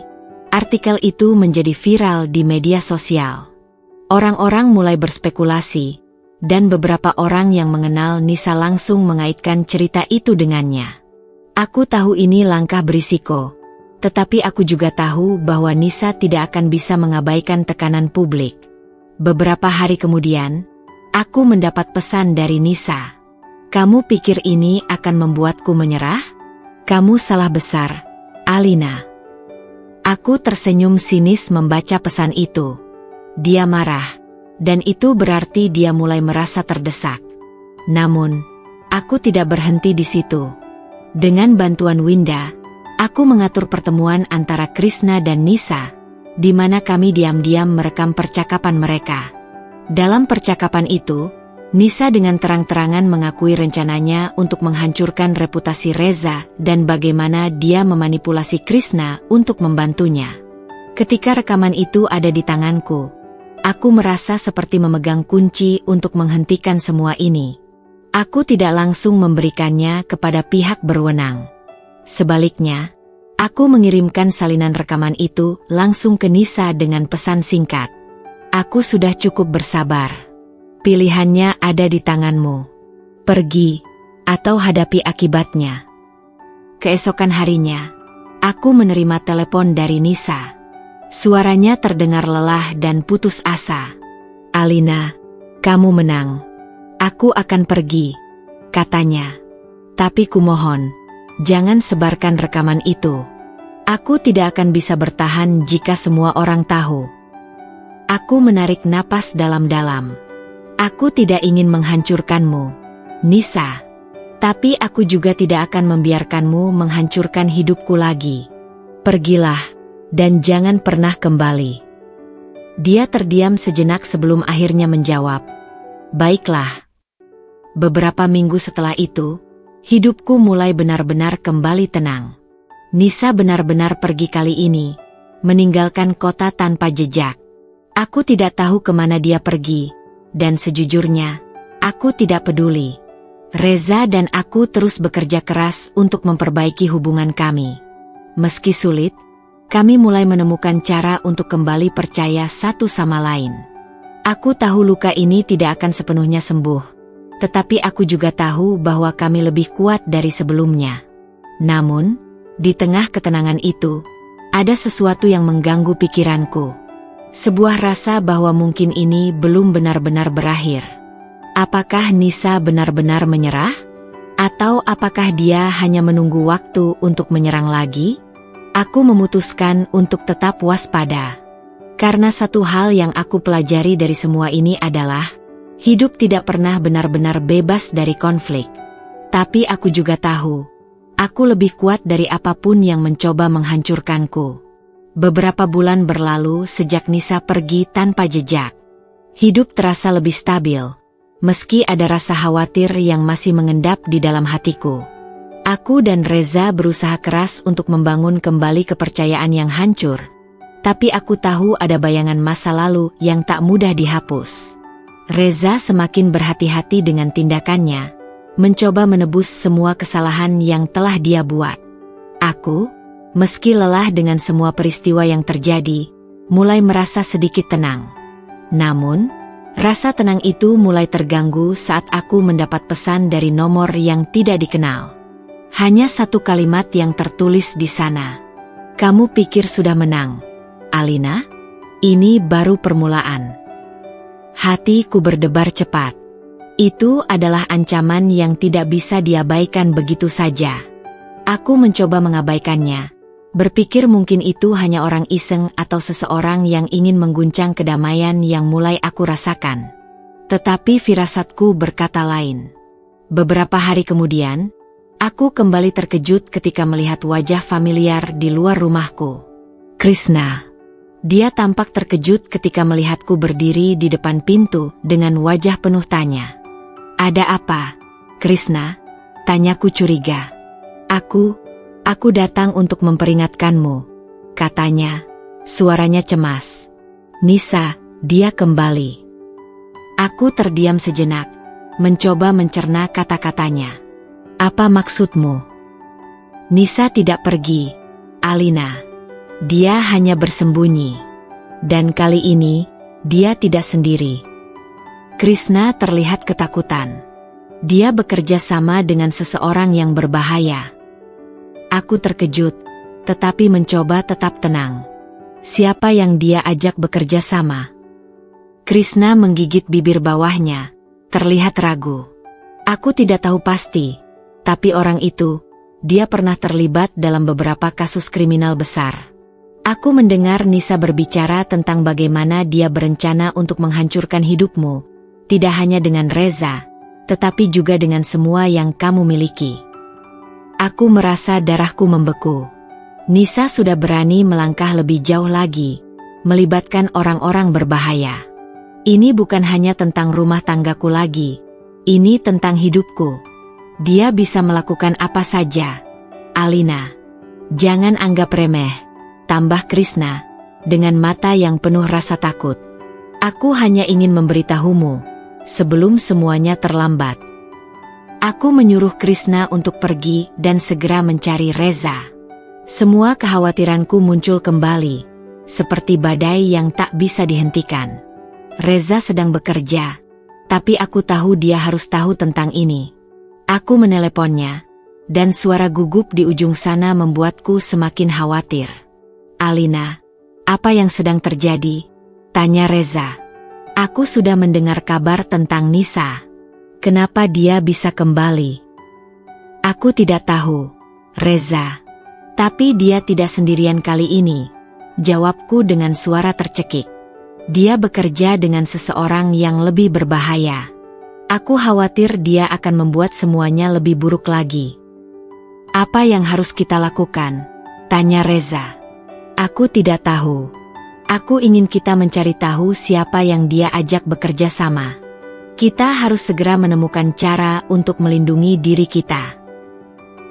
artikel itu menjadi viral di media sosial. Orang-orang mulai berspekulasi, dan beberapa orang yang mengenal Nisa langsung mengaitkan cerita itu dengannya. Aku tahu ini langkah berisiko, tetapi aku juga tahu bahwa Nisa tidak akan bisa mengabaikan tekanan publik. Beberapa hari kemudian, aku mendapat pesan dari Nisa. Kamu pikir ini akan membuatku menyerah? Kamu salah besar, Alina. Aku tersenyum sinis membaca pesan itu. Dia marah, dan itu berarti dia mulai merasa terdesak. Namun, aku tidak berhenti di situ. Dengan bantuan Winda, aku mengatur pertemuan antara Krishna dan Nisa, di mana kami diam-diam merekam percakapan mereka. Dalam percakapan itu, Nisa dengan terang-terangan mengakui rencananya untuk menghancurkan reputasi Reza dan bagaimana dia memanipulasi Krishna untuk membantunya. Ketika rekaman itu ada di tanganku, aku merasa seperti memegang kunci untuk menghentikan semua ini. Aku tidak langsung memberikannya kepada pihak berwenang. Sebaliknya, aku mengirimkan salinan rekaman itu langsung ke Nisa dengan pesan singkat. Aku sudah cukup bersabar. Pilihannya ada di tanganmu. Pergi, atau hadapi akibatnya. Keesokan harinya, aku menerima telepon dari Nisa. Suaranya terdengar lelah dan putus asa. "Alina, kamu menang. Aku akan pergi," katanya. "Tapi kumohon, jangan sebarkan rekaman itu. Aku tidak akan bisa bertahan jika semua orang tahu." Aku menarik napas dalam-dalam. Aku tidak ingin menghancurkanmu, Nisa. Tapi aku juga tidak akan membiarkanmu menghancurkan hidupku lagi. Pergilah, dan jangan pernah kembali. Dia terdiam sejenak sebelum akhirnya menjawab, "Baiklah." Beberapa minggu setelah itu, hidupku mulai benar-benar kembali tenang. Nisa benar-benar pergi kali ini, meninggalkan kota tanpa jejak. Aku tidak tahu kemana dia pergi, dan sejujurnya, aku tidak peduli. Reza dan aku terus bekerja keras untuk memperbaiki hubungan kami. Meski sulit, kami mulai menemukan cara untuk kembali percaya satu sama lain. Aku tahu luka ini tidak akan sepenuhnya sembuh, tetapi aku juga tahu bahwa kami lebih kuat dari sebelumnya. Namun, di tengah ketenangan itu, ada sesuatu yang mengganggu pikiranku. Sebuah rasa bahwa mungkin ini belum benar-benar berakhir. Apakah Nisa benar-benar menyerah? Atau apakah dia hanya menunggu waktu untuk menyerang lagi? Aku memutuskan untuk tetap waspada. Karena satu hal yang aku pelajari dari semua ini adalah, hidup tidak pernah benar-benar bebas dari konflik. Tapi aku juga tahu, aku lebih kuat dari apapun yang mencoba menghancurkanku. Beberapa bulan berlalu sejak Nisa pergi tanpa jejak. Hidup terasa lebih stabil, meski ada rasa khawatir yang masih mengendap di dalam hatiku. Aku dan Reza berusaha keras untuk membangun kembali kepercayaan yang hancur, tapi aku tahu ada bayangan masa lalu yang tak mudah dihapus. Reza semakin berhati-hati dengan tindakannya, mencoba menebus semua kesalahan yang telah dia buat. Aku, meski lelah dengan semua peristiwa yang terjadi, mulai merasa sedikit tenang. Namun, rasa tenang itu mulai terganggu saat aku mendapat pesan dari nomor yang tidak dikenal. Hanya satu kalimat yang tertulis di sana. "Kamu pikir sudah menang, Alina? Ini baru permulaan." Hatiku berdebar cepat. Itu adalah ancaman yang tidak bisa diabaikan begitu saja. Aku mencoba mengabaikannya, berpikir mungkin itu hanya orang iseng atau seseorang yang ingin mengguncang kedamaian yang mulai aku rasakan. Tetapi firasatku berkata lain. Beberapa hari kemudian, aku kembali terkejut ketika melihat wajah familiar di luar rumahku. Krishna. Dia tampak terkejut ketika melihatku berdiri di depan pintu dengan wajah penuh tanya. "Ada apa, Krishna?" tanyaku curiga. Aku datang untuk memperingatkanmu," katanya, suaranya cemas. "Nisa, dia kembali." Aku terdiam sejenak, mencoba mencerna kata-katanya. "Apa maksudmu?" "Nisa tidak pergi, Alina. Dia hanya bersembunyi. Dan kali ini, dia tidak sendiri." Krishna terlihat ketakutan. Dia bekerja sama dengan seseorang yang berbahaya. Aku terkejut, tetapi mencoba tetap tenang. Siapa yang dia ajak bekerja sama? Krishna menggigit bibir bawahnya, terlihat ragu. Aku tidak tahu pasti, tapi orang itu, dia pernah terlibat dalam beberapa kasus kriminal besar. Aku mendengar Nisa berbicara tentang bagaimana dia berencana untuk menghancurkan hidupmu, tidak hanya dengan Reza, tetapi juga dengan semua yang kamu miliki. Aku merasa darahku membeku. Nisa sudah berani melangkah lebih jauh lagi, melibatkan orang-orang berbahaya. Ini bukan hanya tentang rumah tanggaku lagi, ini tentang hidupku. Dia bisa melakukan apa saja. Alina, jangan anggap remeh, tambah Krishna, dengan mata yang penuh rasa takut. Aku hanya ingin memberitahumu, sebelum semuanya terlambat. Aku menyuruh Krishna untuk pergi dan segera mencari Reza. Semua kekhawatiranku muncul kembali, seperti badai yang tak bisa dihentikan. Reza sedang bekerja, tapi aku tahu dia harus tahu tentang ini. Aku meneleponnya, dan suara gugup di ujung sana membuatku semakin khawatir. "Alina, Apa yang sedang terjadi? Tanya Reza. Aku sudah mendengar kabar tentang Nisa. Kenapa dia bisa kembali? Aku tidak tahu, Reza. Tapi dia tidak sendirian kali ini, jawabku dengan suara tercekik. Dia bekerja dengan seseorang yang lebih berbahaya. Aku khawatir dia akan membuat semuanya lebih buruk lagi. Apa yang harus kita lakukan? Tanya Reza. Aku tidak tahu. Aku ingin kita mencari tahu siapa yang dia ajak bekerja sama. Kita harus segera menemukan cara untuk melindungi diri kita.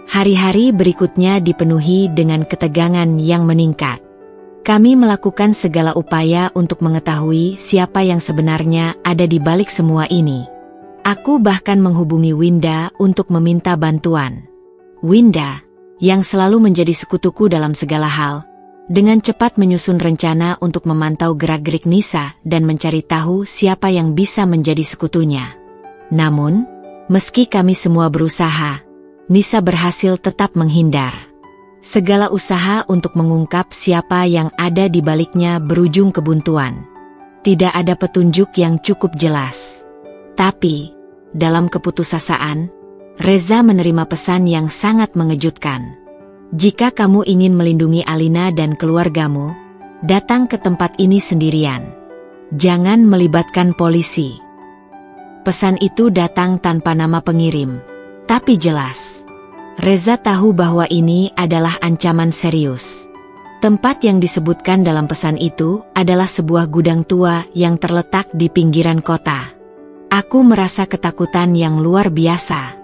Hari-hari berikutnya dipenuhi dengan ketegangan yang meningkat. Kami melakukan segala upaya untuk mengetahui siapa yang sebenarnya ada di balik semua ini. Aku bahkan menghubungi Winda untuk meminta bantuan. Winda, yang selalu menjadi sekutuku dalam segala hal, dengan cepat menyusun rencana untuk memantau gerak-gerik Nisa dan mencari tahu siapa yang bisa menjadi sekutunya. Namun, meski kami semua berusaha, Nisa berhasil tetap menghindar. Segala usaha untuk mengungkap siapa yang ada di baliknya berujung kebuntuan. Tidak ada petunjuk yang cukup jelas. Tapi, dalam keputusasaan, Reza menerima pesan yang sangat mengejutkan. Jika kamu ingin melindungi Alina dan keluargamu, datang ke tempat ini sendirian. Jangan melibatkan polisi. Pesan itu datang tanpa nama pengirim. Tapi jelas, Reza tahu bahwa ini adalah ancaman serius. Tempat yang disebutkan dalam pesan itu adalah sebuah gudang tua yang terletak di pinggiran kota. Aku merasa ketakutan yang luar biasa.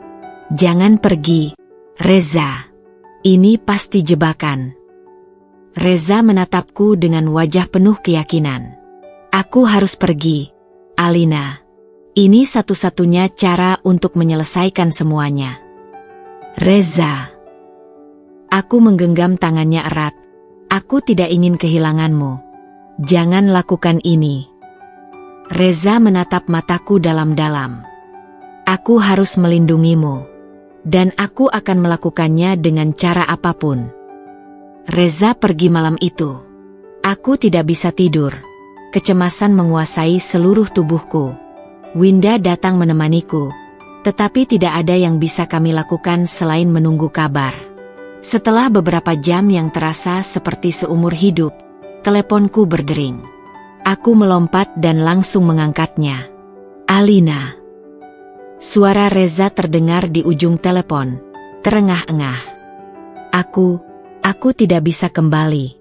Jangan pergi, Reza. Ini pasti jebakan. Reza menatapku dengan wajah penuh keyakinan. Aku harus pergi, Alina. Ini satu-satunya cara untuk menyelesaikan semuanya. Reza. Aku menggenggam tangannya erat. Aku tidak ingin kehilanganmu. Jangan lakukan ini. Reza menatap mataku dalam-dalam. Aku harus melindungimu. Dan aku akan melakukannya dengan cara apapun. Reza pergi malam itu. Aku tidak bisa tidur. Kecemasan menguasai seluruh tubuhku. Winda datang menemaniku, tetapi tidak ada yang bisa kami lakukan selain menunggu kabar. Setelah beberapa jam yang terasa seperti seumur hidup, teleponku berdering. Aku melompat dan langsung mengangkatnya. Alina. Suara Reza terdengar di ujung telepon, terengah-engah. Aku tidak bisa kembali.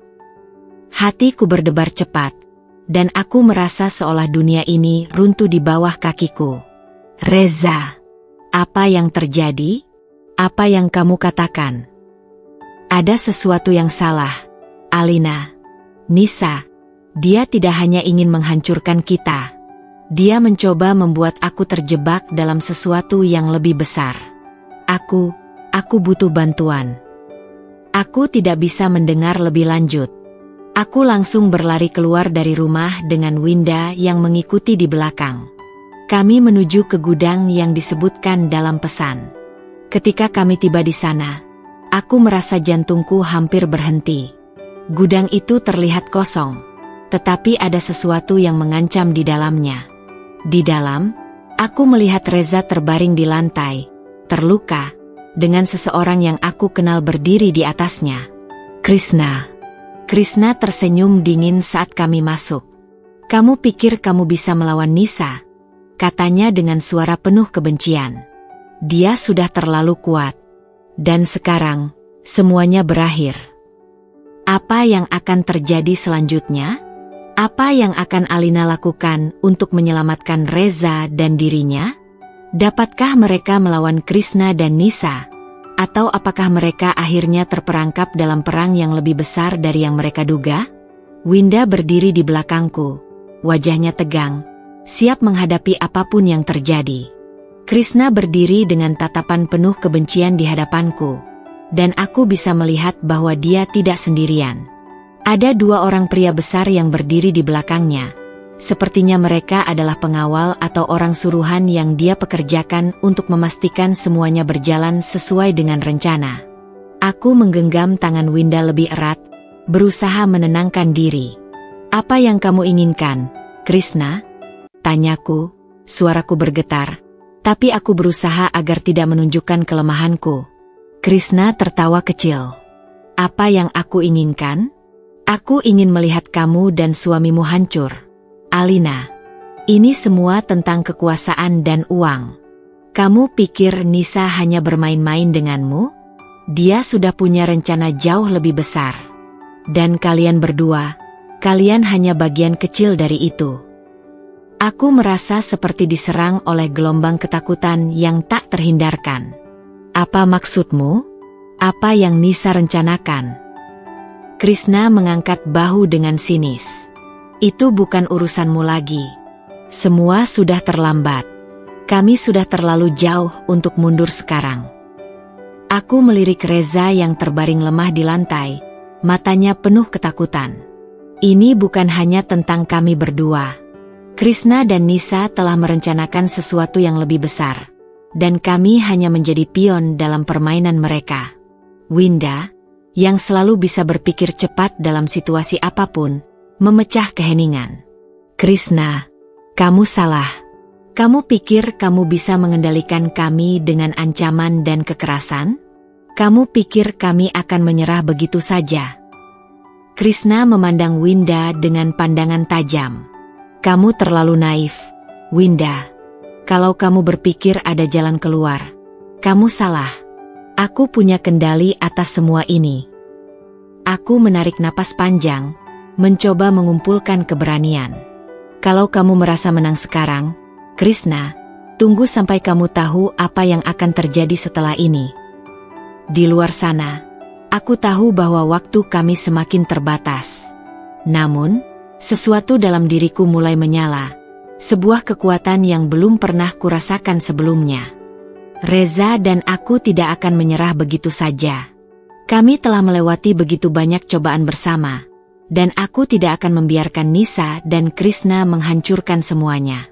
Hatiku berdebar cepat. Dan aku merasa seolah dunia ini runtuh di bawah kakiku. Reza, apa yang terjadi? Apa yang kamu katakan? Ada sesuatu yang salah, Alina. Nisa, dia tidak hanya ingin menghancurkan kita. Dia mencoba membuat aku terjebak dalam sesuatu yang lebih besar. Aku butuh bantuan. Aku tidak bisa mendengar lebih lanjut. Aku langsung berlari keluar dari rumah dengan Winda yang mengikuti di belakang. Kami menuju ke gudang yang disebutkan dalam pesan. Ketika kami tiba di sana, aku merasa jantungku hampir berhenti. Gudang itu terlihat kosong, tetapi ada sesuatu yang mengancam di dalamnya. Di dalam, aku melihat Reza terbaring di lantai, terluka, dengan seseorang yang aku kenal berdiri di atasnya. Krishna tersenyum dingin saat kami masuk. Kamu pikir kamu bisa melawan Nisa? Katanya dengan suara penuh kebencian. Dia sudah terlalu kuat. Dan sekarang, semuanya berakhir. Apa yang akan terjadi selanjutnya? Apa yang akan Alina lakukan untuk menyelamatkan Reza dan dirinya? Dapatkah mereka melawan Krishna dan Nisa? Atau apakah mereka akhirnya terperangkap dalam perang yang lebih besar dari yang mereka duga? Winda berdiri di belakangku, wajahnya tegang, siap menghadapi apapun yang terjadi. Krishna berdiri dengan tatapan penuh kebencian di hadapanku, dan aku bisa melihat bahwa dia tidak sendirian. Ada dua orang pria besar yang berdiri di belakangnya. Sepertinya mereka adalah pengawal atau orang suruhan yang dia pekerjakan untuk memastikan semuanya berjalan sesuai dengan rencana. Aku menggenggam tangan Winda lebih erat, berusaha menenangkan diri. "Apa yang kamu inginkan, Krishna?" tanyaku, suaraku bergetar, tapi aku berusaha agar tidak menunjukkan kelemahanku. Krishna tertawa kecil. "Apa yang aku inginkan? Aku ingin melihat kamu dan suamimu hancur, Alina. Ini semua tentang kekuasaan dan uang. Kamu pikir Nisa hanya bermain-main denganmu? Dia sudah punya rencana jauh lebih besar. Dan kalian berdua, kalian hanya bagian kecil dari itu." Aku merasa seperti diserang oleh gelombang ketakutan yang tak terhindarkan. "Apa maksudmu? Apa yang Nisa rencanakan?" Krishna mengangkat bahu dengan sinis. "Itu bukan urusanmu lagi. Semua sudah terlambat. Kami sudah terlalu jauh untuk mundur sekarang." Aku melirik Reza yang terbaring lemah di lantai, matanya penuh ketakutan. "Ini bukan hanya tentang kami berdua. Krishna dan Nisa telah merencanakan sesuatu yang lebih besar, dan kami hanya menjadi pion dalam permainan mereka." Winda, yang selalu bisa berpikir cepat dalam situasi apapun, memecah keheningan. "Krishna, kamu salah. Kamu pikir kamu bisa mengendalikan kami dengan ancaman dan kekerasan? Kamu pikir kami akan menyerah begitu saja?" Krishna memandang Winda dengan pandangan tajam. "Kamu terlalu naif, Winda. Kalau kamu berpikir ada jalan keluar, kamu salah. Aku punya kendali atas semua ini." Aku menarik napas panjang, mencoba mengumpulkan keberanian. "Kalau kamu merasa menang sekarang, Krishna, tunggu sampai kamu tahu apa yang akan terjadi setelah ini. Di luar sana, aku tahu bahwa waktu kami semakin terbatas. Namun, sesuatu dalam diriku mulai menyala, sebuah kekuatan yang belum pernah kurasakan sebelumnya. Reza dan aku tidak akan menyerah begitu saja. Kami telah melewati begitu banyak cobaan bersama, dan aku tidak akan membiarkan Nisa dan Krishna menghancurkan semuanya."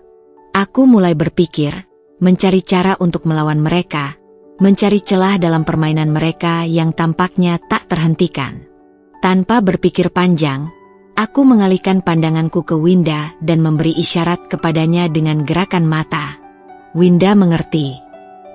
Aku mulai berpikir, mencari cara untuk melawan mereka, mencari celah dalam permainan mereka yang tampaknya tak terhentikan. Tanpa berpikir panjang, aku mengalihkan pandanganku ke Winda dan memberi isyarat kepadanya dengan gerakan mata. Winda mengerti.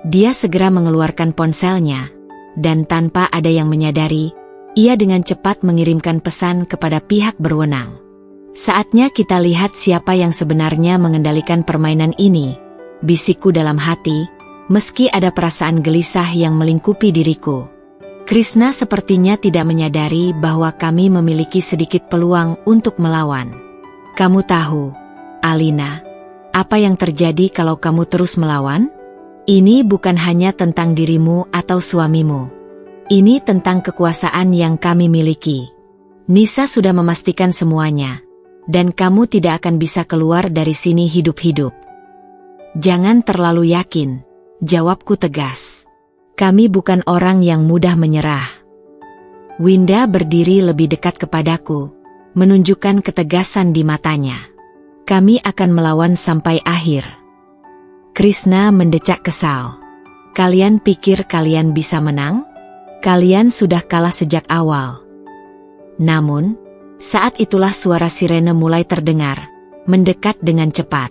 Dia segera mengeluarkan ponselnya, dan tanpa ada yang menyadari, ia dengan cepat mengirimkan pesan kepada pihak berwenang. "Saatnya kita lihat siapa yang sebenarnya mengendalikan permainan ini," bisikku dalam hati, meski ada perasaan gelisah yang melingkupi diriku. Krishna sepertinya tidak menyadari bahwa kami memiliki sedikit peluang untuk melawan. "Kamu tahu, Alina, apa yang terjadi kalau kamu terus melawan? Ini bukan hanya tentang dirimu atau suamimu. Ini tentang kekuasaan yang kami miliki. Nisa sudah memastikan semuanya, dan kamu tidak akan bisa keluar dari sini hidup-hidup." "Jangan terlalu yakin," jawabku tegas. "Kami bukan orang yang mudah menyerah." Winda berdiri lebih dekat kepadaku, menunjukkan ketegasan di matanya. "Kami akan melawan sampai akhir." Krishna mendecak kesal. "Kalian pikir kalian bisa menang? Kalian sudah kalah sejak awal." Namun, saat itulah suara sirene mulai terdengar, mendekat dengan cepat.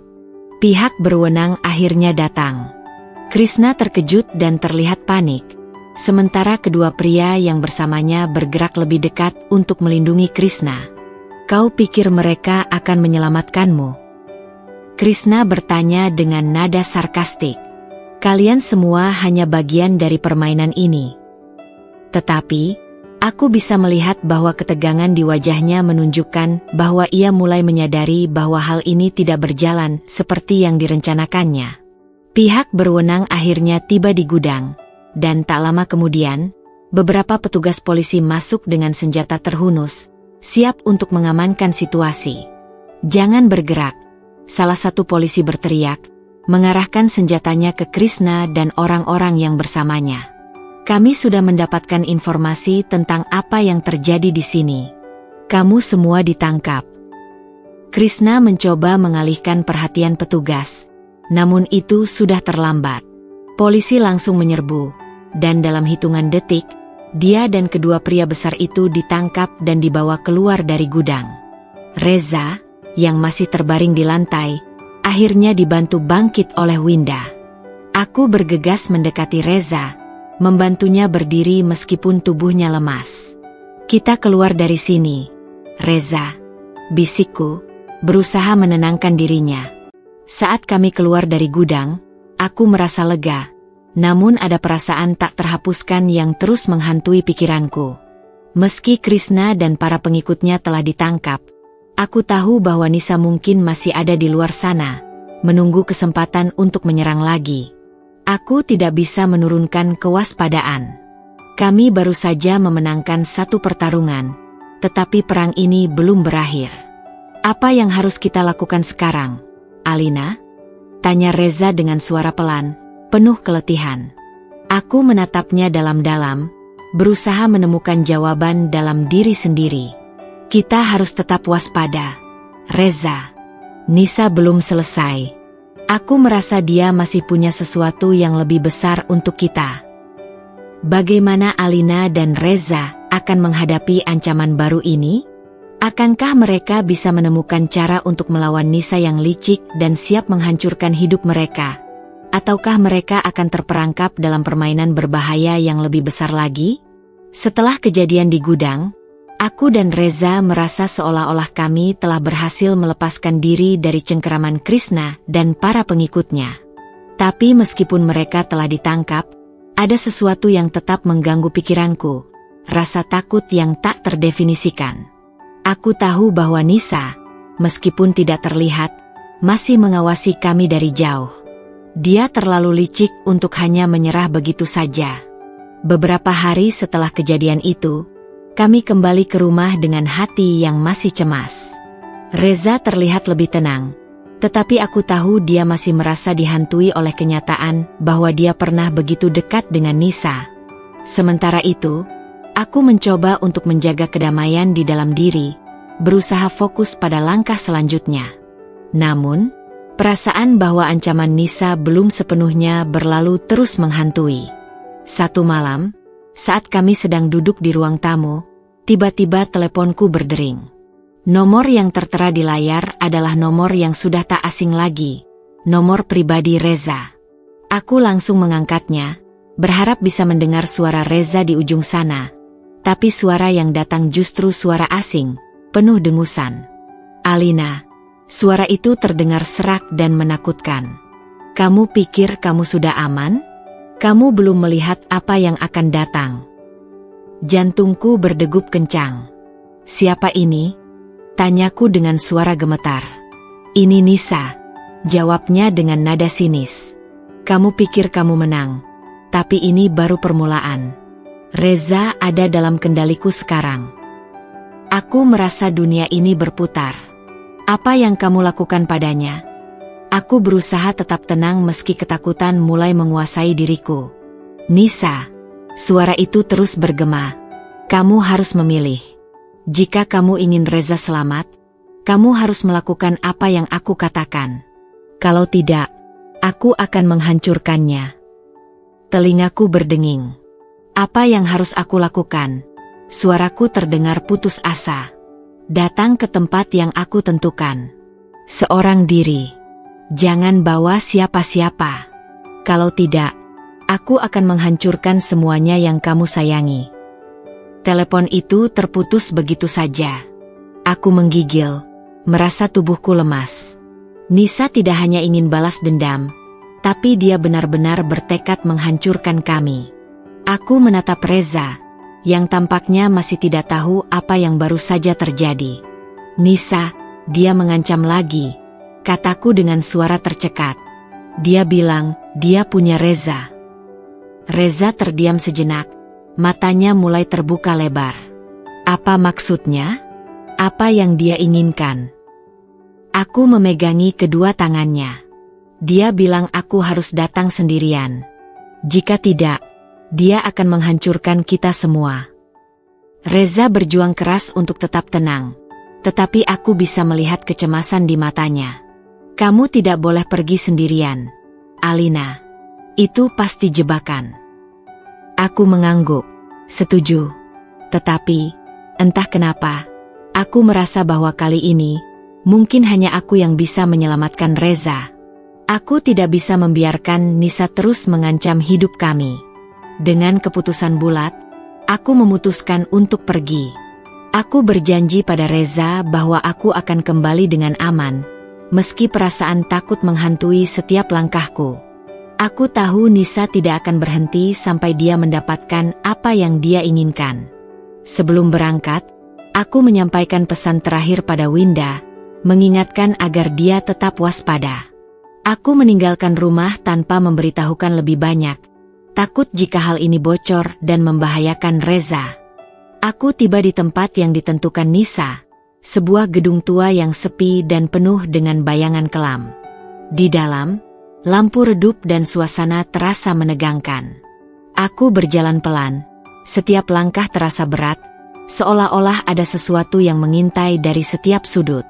Pihak berwenang akhirnya datang. Krishna terkejut dan terlihat panik, sementara kedua pria yang bersamanya bergerak lebih dekat untuk melindungi Krishna. "Kau pikir mereka akan menyelamatkanmu?" Krishna bertanya dengan nada sarkastik. "Kalian semua hanya bagian dari permainan ini." Tetapi, aku bisa melihat bahwa ketegangan di wajahnya menunjukkan bahwa ia mulai menyadari bahwa hal ini tidak berjalan seperti yang direncanakannya. Pihak berwenang akhirnya tiba di gudang, dan tak lama kemudian, beberapa petugas polisi masuk dengan senjata terhunus, siap untuk mengamankan situasi. "Jangan bergerak," salah satu polisi berteriak, mengarahkan senjatanya ke Krishna dan orang-orang yang bersamanya. "Kami sudah mendapatkan informasi tentang apa yang terjadi di sini. Kamu semua ditangkap." Krishna mencoba mengalihkan perhatian petugas, namun itu sudah terlambat. Polisi langsung menyerbu, dan dalam hitungan detik, Dia dan kedua pria besar itu ditangkap dan dibawa keluar dari gudang. Reza, yang masih terbaring di lantai, akhirnya dibantu bangkit oleh Winda. Aku bergegas mendekati Reza, membantunya berdiri meskipun tubuhnya lemas. "Kita keluar dari sini, Reza," bisikku, berusaha menenangkan dirinya. Saat kami keluar dari gudang, aku merasa lega. Namun ada perasaan tak terhapuskan yang terus menghantui pikiranku. Meski Krishna dan para pengikutnya telah ditangkap, aku tahu bahwa Nisa mungkin masih ada di luar sana, menunggu kesempatan untuk menyerang lagi. Aku tidak bisa menurunkan kewaspadaan. Kami baru saja memenangkan satu pertarungan, tetapi perang ini belum berakhir. "Apa yang harus kita lakukan sekarang, Alina?" tanya Reza dengan suara pelan, penuh keletihan. Aku menatapnya dalam-dalam, berusaha menemukan jawaban dalam diri sendiri. "Kita harus tetap waspada, Reza. Nisa belum selesai. Aku merasa dia masih punya sesuatu yang lebih besar untuk kita." Bagaimana Alina dan Reza akan menghadapi ancaman baru ini? Akankah mereka bisa menemukan cara untuk melawan Nisa yang licik dan siap menghancurkan hidup mereka? Ataukah mereka akan terperangkap dalam permainan berbahaya yang lebih besar lagi? Setelah kejadian di gudang, aku dan Reza merasa seolah-olah kami telah berhasil melepaskan diri dari cengkeraman Krishna dan para pengikutnya. Tapi meskipun mereka telah ditangkap, ada sesuatu yang tetap mengganggu pikiranku, rasa takut yang tak terdefinisikan. Aku tahu bahwa Nisa, meskipun tidak terlihat, masih mengawasi kami dari jauh. Dia terlalu licik untuk hanya menyerah begitu saja. Beberapa hari setelah kejadian itu, kami kembali ke rumah dengan hati yang masih cemas. Reza terlihat lebih tenang, tetapi aku tahu dia masih merasa dihantui oleh kenyataan bahwa dia pernah begitu dekat dengan Nisa. Sementara itu, aku mencoba untuk menjaga kedamaian di dalam diri, berusaha fokus pada langkah selanjutnya. Namun, perasaan bahwa ancaman Nisa belum sepenuhnya berlalu terus menghantui. Satu malam, saat kami sedang duduk di ruang tamu, tiba-tiba teleponku berdering. Nomor yang tertera di layar adalah nomor yang sudah tak asing lagi, nomor pribadi Reza. Aku langsung mengangkatnya, berharap bisa mendengar suara Reza di ujung sana. Tapi suara yang datang justru suara asing, penuh dengusan. "Alina." Suara itu terdengar serak dan menakutkan. "Kamu pikir kamu sudah aman? Kamu belum melihat apa yang akan datang." Jantungku berdegup kencang. "Siapa ini?" tanyaku dengan suara gemetar. "Ini Nisa," jawabnya dengan nada sinis. "Kamu pikir kamu menang, tapi ini baru permulaan. Reza ada dalam kendaliku sekarang. Aku merasa dunia ini berputar. Apa yang kamu lakukan padanya?" Aku berusaha tetap tenang meski ketakutan mulai menguasai diriku. "Nisa," suara itu terus bergema, "kamu harus memilih. Jika kamu ingin Reza selamat, kamu harus melakukan apa yang aku katakan. Kalau tidak, aku akan menghancurkannya." Telingaku berdenging. Apa yang harus aku lakukan? Suaraku terdengar putus asa. Datang ke tempat yang aku tentukan. Seorang diri. Jangan bawa siapa-siapa. Kalau tidak, aku akan menghancurkan semuanya yang kamu sayangi. Telepon itu terputus begitu saja. Aku menggigil, merasa tubuhku lemas. Nisa tidak hanya ingin balas dendam, tapi dia benar-benar bertekad menghancurkan kami. Aku menatap Reza, yang tampaknya masih tidak tahu apa yang baru saja terjadi. "Nisa, dia mengancam lagi," kataku dengan suara tercekat. Dia bilang, dia punya Reza. Reza terdiam sejenak, matanya mulai terbuka lebar. Apa maksudnya? Apa yang dia inginkan? Aku memegangi kedua tangannya. Dia bilang aku harus datang sendirian. Jika tidak, dia akan menghancurkan kita semua. Reza berjuang keras untuk tetap tenang, tetapi aku bisa melihat kecemasan di matanya. "Kamu tidak boleh pergi sendirian, Alina. Itu pasti jebakan." Aku mengangguk. Setuju. Tetapi, entah kenapa, aku merasa bahwa kali ini, mungkin hanya aku yang bisa menyelamatkan Reza. Aku tidak bisa membiarkan Nisa terus mengancam hidup kami. Dengan keputusan bulat, aku memutuskan untuk pergi. Aku berjanji pada Reza bahwa aku akan kembali dengan aman, meski perasaan takut menghantui setiap langkahku. Aku tahu Nisa tidak akan berhenti sampai dia mendapatkan apa yang dia inginkan. Sebelum berangkat, aku menyampaikan pesan terakhir pada Winda, mengingatkan agar dia tetap waspada. Aku meninggalkan rumah tanpa memberitahukan lebih banyak, takut jika hal ini bocor dan membahayakan Reza. Aku tiba di tempat yang ditentukan Nisa, sebuah gedung tua yang sepi dan penuh dengan bayangan kelam. Di dalam, lampu redup dan suasana terasa menegangkan. Aku berjalan pelan, setiap langkah terasa berat, seolah-olah ada sesuatu yang mengintai dari setiap sudut.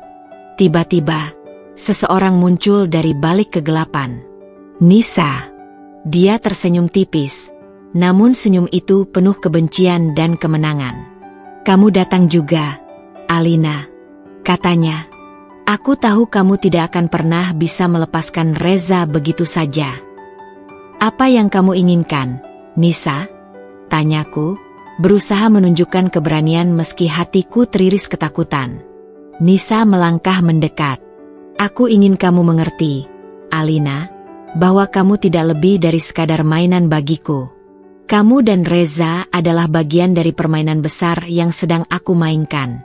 Tiba-tiba, seseorang muncul dari balik kegelapan. Nisa. Dia tersenyum tipis, namun senyum itu penuh kebencian dan kemenangan. Kamu datang juga, Alina, katanya. Aku tahu kamu tidak akan pernah bisa melepaskan Reza begitu saja. Apa yang kamu inginkan, Nisa? Tanyaku, berusaha menunjukkan keberanian meski hatiku teriris ketakutan. Nisa melangkah mendekat. Aku ingin kamu mengerti, Alina, bahwa kamu tidak lebih dari sekadar mainan bagiku. Kamu dan Reza adalah bagian dari permainan besar yang sedang aku mainkan.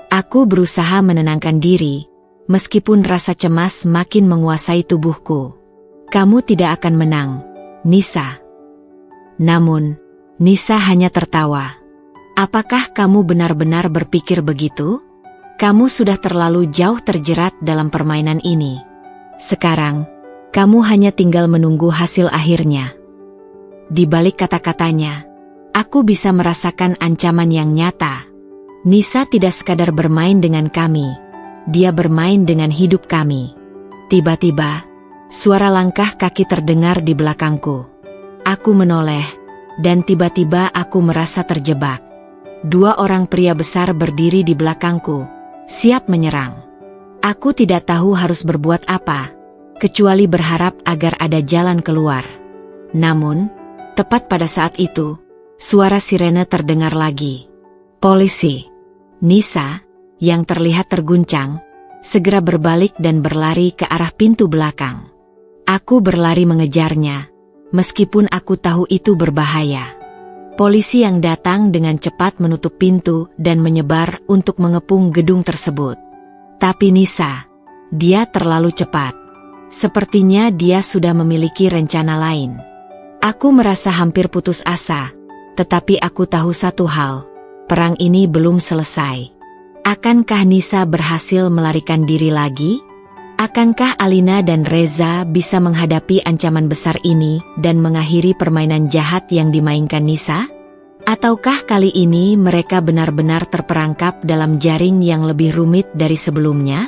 Aku berusaha menenangkan diri, meskipun rasa cemas makin menguasai tubuhku. Kamu tidak akan menang, Nisa. Namun, Nisa hanya tertawa. Apakah kamu benar-benar berpikir begitu? Kamu sudah terlalu jauh terjerat dalam permainan ini. Sekarang, kamu hanya tinggal menunggu hasil akhirnya. Di balik kata-katanya, aku bisa merasakan ancaman yang nyata. Nisa tidak sekadar bermain dengan kami, dia bermain dengan hidup kami. Tiba-tiba, suara langkah kaki terdengar di belakangku. Aku menoleh, dan tiba-tiba aku merasa terjebak. Dua orang pria besar berdiri di belakangku, siap menyerang. Aku tidak tahu harus berbuat apa, kecuali berharap agar ada jalan keluar. Namun, tepat pada saat itu, suara sirene terdengar lagi. Polisi. Nisa, yang terlihat terguncang, segera berbalik dan berlari ke arah pintu belakang. Aku berlari mengejarnya, meskipun aku tahu itu berbahaya. Polisi yang datang dengan cepat menutup pintu dan menyebar untuk mengepung gedung tersebut. Tapi Nisa, dia terlalu cepat. Sepertinya dia sudah memiliki rencana lain. Aku merasa hampir putus asa, tetapi aku tahu satu hal. Perang ini belum selesai. Akankah Nisa berhasil melarikan diri lagi? Akankah Alina dan Reza bisa menghadapi ancaman besar ini dan mengakhiri permainan jahat yang dimainkan Nisa? Ataukah kali ini mereka benar-benar terperangkap dalam jaring yang lebih rumit dari sebelumnya?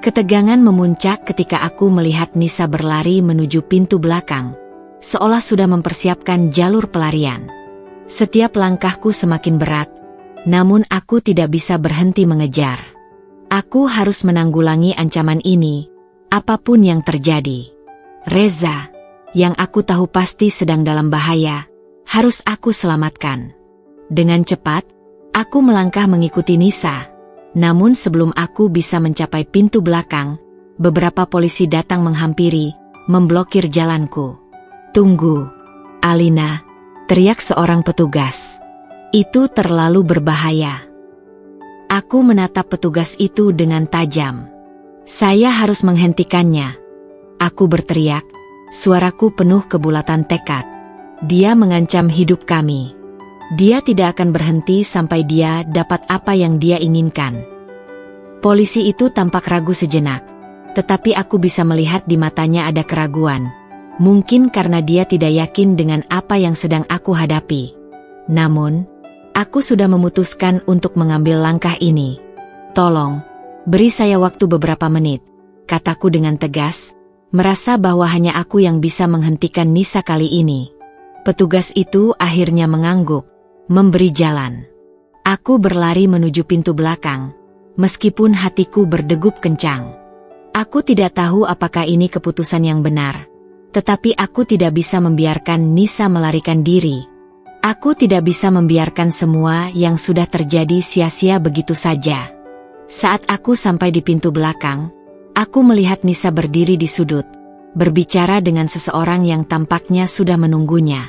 Ketegangan memuncak ketika aku melihat Nisa berlari menuju pintu belakang, seolah sudah mempersiapkan jalur pelarian. Setiap langkahku semakin berat, namun aku tidak bisa berhenti mengejar. Aku harus menanggulangi ancaman ini, apapun yang terjadi. Reza, yang aku tahu pasti sedang dalam bahaya, harus aku selamatkan. Dengan cepat, aku melangkah mengikuti Nisa. Namun sebelum aku bisa mencapai pintu belakang, beberapa polisi datang menghampiri, memblokir jalanku. Tunggu, Alina, teriak seorang petugas. Itu terlalu berbahaya. Aku menatap petugas itu dengan tajam. Saya harus menghentikannya. Aku berteriak, suaraku penuh kebulatan tekad. Dia mengancam hidup kami. Dia tidak akan berhenti sampai dia dapat apa yang dia inginkan. Polisi itu tampak ragu sejenak, tetapi aku bisa melihat di matanya ada keraguan. Mungkin karena dia tidak yakin dengan apa yang sedang aku hadapi. Namun, aku sudah memutuskan untuk mengambil langkah ini. Tolong, beri saya waktu beberapa menit, kataku dengan tegas, merasa bahwa hanya aku yang bisa menghentikan Nisa kali ini. Petugas itu akhirnya mengangguk, memberi jalan. Aku berlari menuju pintu belakang, meskipun hatiku berdegup kencang. Aku tidak tahu apakah ini keputusan yang benar, tetapi aku tidak bisa membiarkan Nisa melarikan diri. Aku tidak bisa membiarkan semua yang sudah terjadi sia-sia begitu saja. Saat aku sampai di pintu belakang, aku melihat Nisa berdiri di sudut, berbicara dengan seseorang yang tampaknya sudah menunggunya.